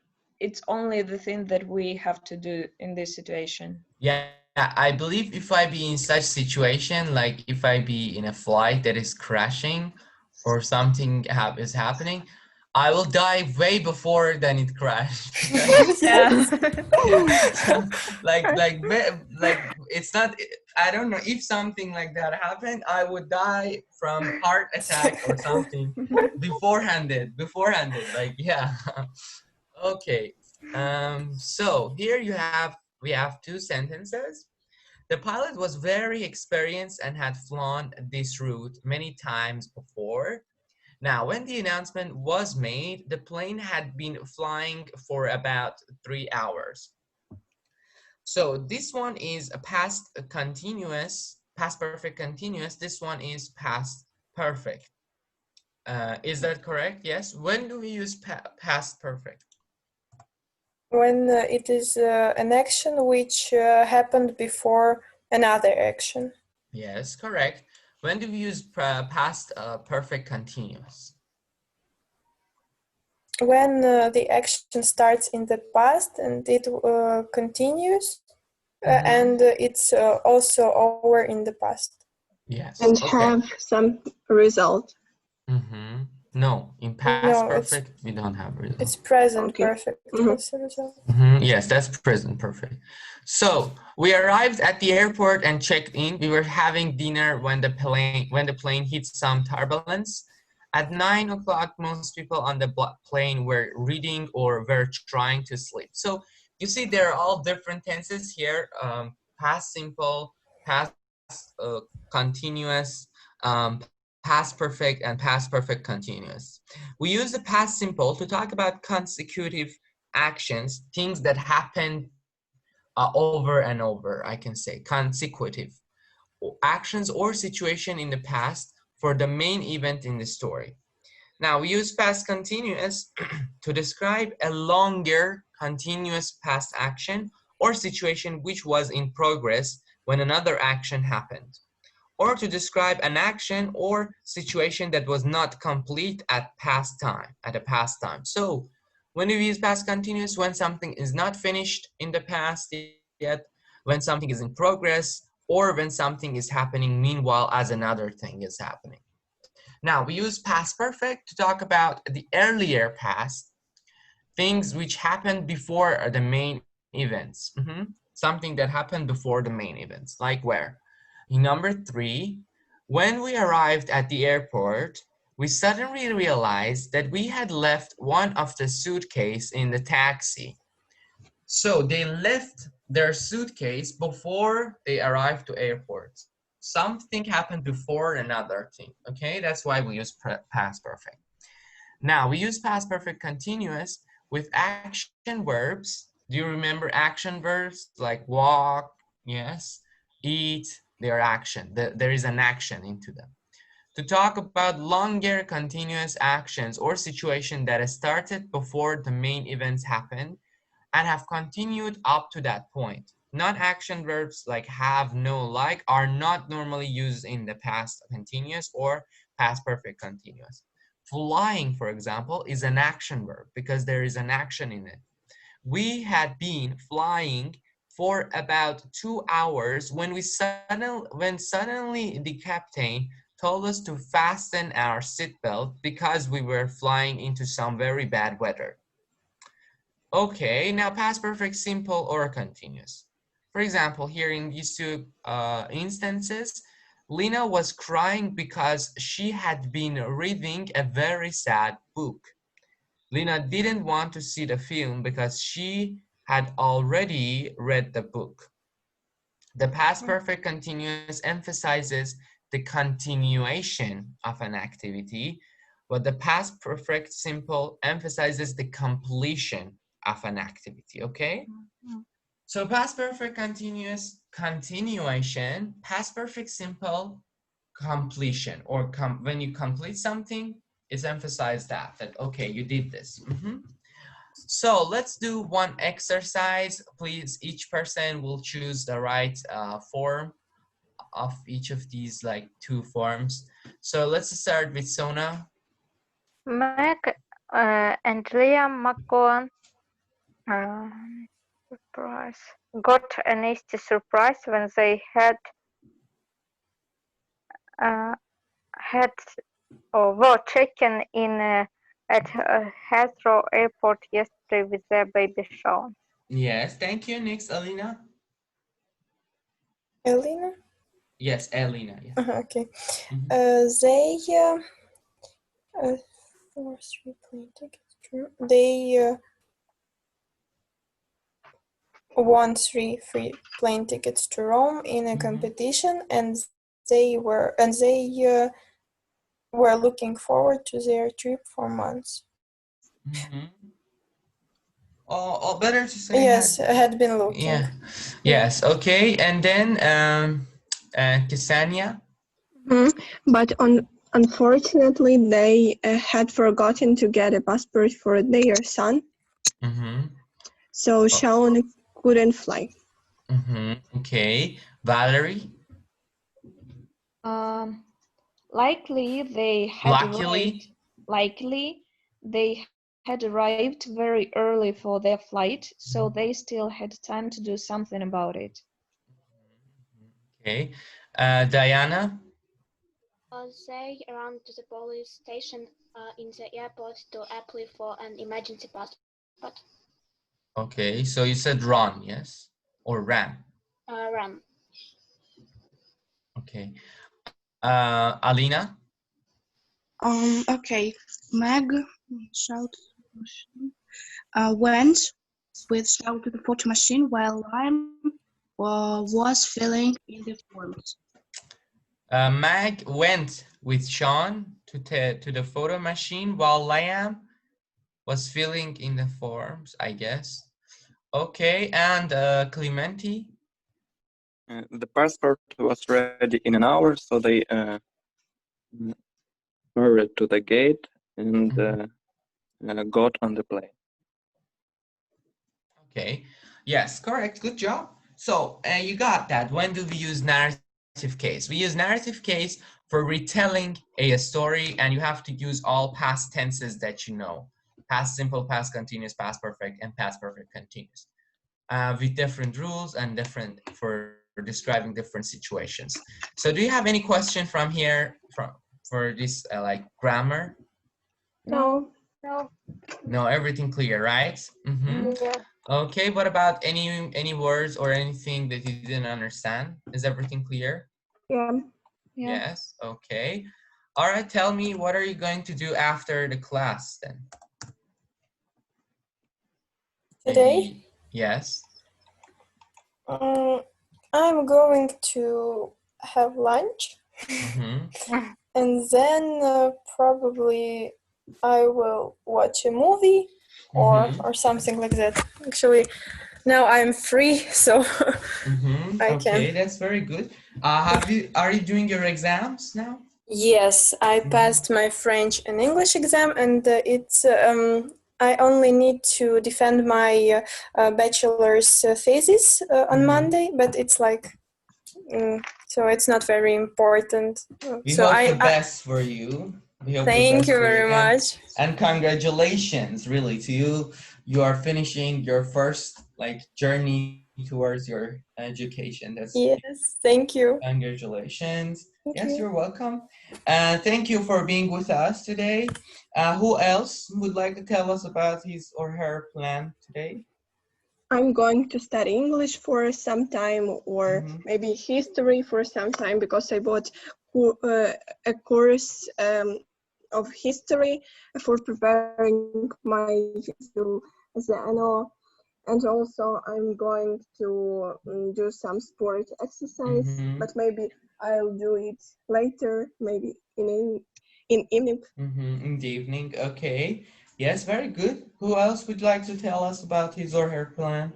it's only the thing that we have to do in this situation. Yeah, I believe if I be in such situation, like if I be in a flight that is crashing or something is happening, I will die way before than it crashed. like it's not. I don't know if something like that happened. I would die from heart attack or something beforehand. Like yeah. Okay. So here we have two sentences. The pilot was very experienced and had flown this route many times before. Now, when the announcement was made, the plane had been flying for about 3 hours. So this one is a past perfect continuous. This one is past perfect. Is that correct? Yes. When do we use past perfect? When it is an action which happened before another action. Yes, correct. When do we use past perfect continuous? When the action starts in the past and it continues, and it's also over in the past. Yes. And okay. have some result. No, in past perfect, we don't have result. It's present perfect. Yes, that's present perfect. So we arrived at the airport and checked in. We were having dinner when the plane hit some turbulence. At 9 o'clock, most people on the plane were reading or were trying to sleep. So you see, there are all different tenses here: past simple, past continuous, past perfect, and past perfect continuous. We use the past simple to talk about consecutive actions, things that happen over and over, I can say, consecutive actions or situation in the past for the main event in the story. Now, we use past continuous to describe a longer continuous past action or situation which was in progress when another action happened, or to describe an action or situation that was not complete at a past time. So when we use past continuous, when something is not finished in the past yet, when something is in progress, or when something is happening meanwhile as another thing is happening. Now, we use past perfect to talk about the earlier past, things which happened before the main events. Something that happened before the main events, like where? Number 3, when we arrived at the airport, we suddenly realized that we had left one of the suitcases in the taxi. So they left their suitcase before they arrived to airport. Something happened before another thing, okay? That's why we use past perfect. Now, we use past perfect continuous with action verbs. Do you remember action verbs like walk, yes, eat? They are action. There is an action into them. To talk about longer continuous actions or situation that started before the main events happened and have continued up to that point. Non-action verbs like have, no, like are not normally used in the past continuous or past perfect continuous. Flying, for example, is an action verb because there is an action in it. We had been flying for about 2 hours when suddenly the captain told us to fasten our seatbelt because we were flying into some very bad weather. Okay, now past perfect simple or continuous. For example, here in these two instances, Lina was crying because she had been reading a very sad book. Lina didn't want to see the film because she had already read the book. The past perfect continuous emphasizes the continuation of an activity, but the past perfect simple emphasizes the completion of an activity, okay? So past perfect continuous, continuation, past perfect simple, completion, or when you complete something, it's emphasized that okay, you did this. So let's do one exercise. Please, each person will choose the right form of each of these like 2 forms. So let's start with Sona. Meg and Liam McGowan got a nasty surprise when they were checking in at Heathrow Airport yesterday with their baby Sean. Yes, thank you. Next, Alina. Elena? Yes, Elena. Yeah. Okay. They won 3 free plane tickets to Rome in a competition, and they were looking forward to their trip for months. Oh, better to say. Yes, I had been looking. Yeah. Yes. Okay. And then Ksenia. But on unfortunately, they had forgotten to get a passport for their son. So Sean couldn't fly. Okay. Valerie? Likely they had arrived very early for their flight, so they still had time to do something about it. Okay. Diana? They ran to the police station in the airport to apply for an emergency passport. Okay, so you said run, yes? Or ran? Ran. Okay. Alina? Okay. Meg went with Shout to the photo machine while Liam was filling in the forms. Mag went with Sean to the photo machine while Liam was filling in the forms, I guess. Okay, and Clementi? The passport was ready in an hour, so they hurried to the gate and got on the plane. Okay, yes, correct, good job. So you got that. When do we use narrative case? We use narrative case for retelling a story, and you have to use all past tenses that you know. Past simple, past continuous, past perfect, and past perfect continuous. With different rules and different for describing different situations. So do you have any question from here for this like grammar? No. No, everything clear, right? Yeah. Okay, what about any words or anything that you didn't understand? Is everything clear? Yeah. Yes, okay. All right, tell me, what are you going to do after the class then? Today? Yes. I'm going to have lunch. And then probably I will watch a movie or something like that. Actually, now I'm free, so I Okay, can. that's very good. Are you doing your exams now? Yes, I passed my French and English exam, and I only need to defend my bachelor's thesis on Monday, but it's like so it's not very important. We So hope the best for you. We hope thank the best you for very much. And congratulations, really, to you. You are finishing your first journey towards your education. Yes, thank you. Congratulations. Thank Yes, you. you're welcome. Thank you for being with us today. Who else would like to tell us about his or her plan today? I'm going to study English for some time, or maybe history for some time, because I bought a course of history for preparing my to the annual. And also I'm going to do some sport exercise, but maybe I'll do it later, maybe in evening. In the evening, okay. Yes, very good. Who else would like to tell us about his or her plan?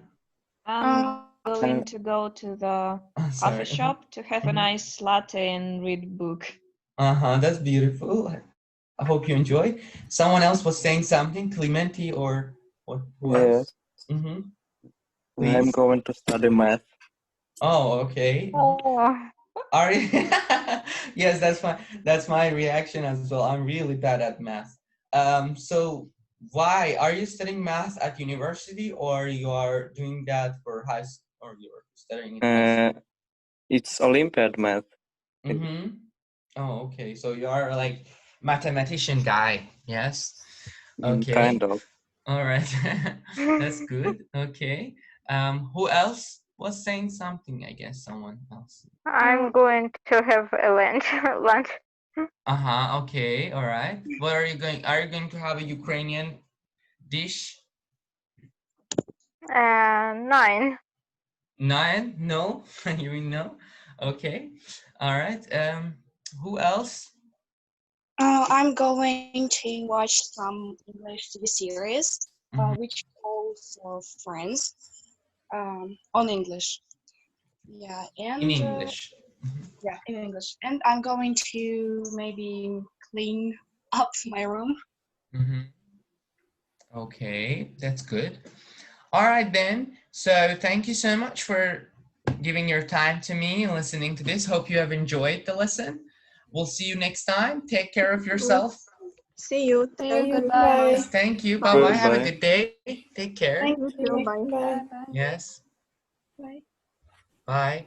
I'm going to go to the coffee shop to have a nice latte and read book. That's beautiful. I hope you enjoy. Someone else was saying something, Clementi or who else? I'm going to study math. Oh, okay. Are you? Yes, that's fine. That's my reaction as well. I'm really bad at math. So why are you studying math at university, or you are doing that for high school, or you're studying in high school? It's Olympiad math. Oh, okay. So you are like mathematician guy, yes? Okay. Kind of. All right. That's good. Okay. Who else was saying something? I guess someone else. I'm going to have a lunch. Okay. All right. What are you going? Are you going to have a Ukrainian dish? 9. 9? No. You mean no? Okay. All right. Who else? I'm going to watch some English TV series, which calls Friends, on English. Yeah, and in English. Yeah, in English. And I'm going to maybe clean up my room. Okay, that's good. All right then. So thank you so much for giving your time to me and listening to this. Hope you have enjoyed the lesson. We'll see you next time. Take care of yourself. See you. See you. Goodbye. Thank you. Bye-bye. Have a Bye. good day. Take care. Thank You you. too. Bye. Bye. Yes. Bye. Bye.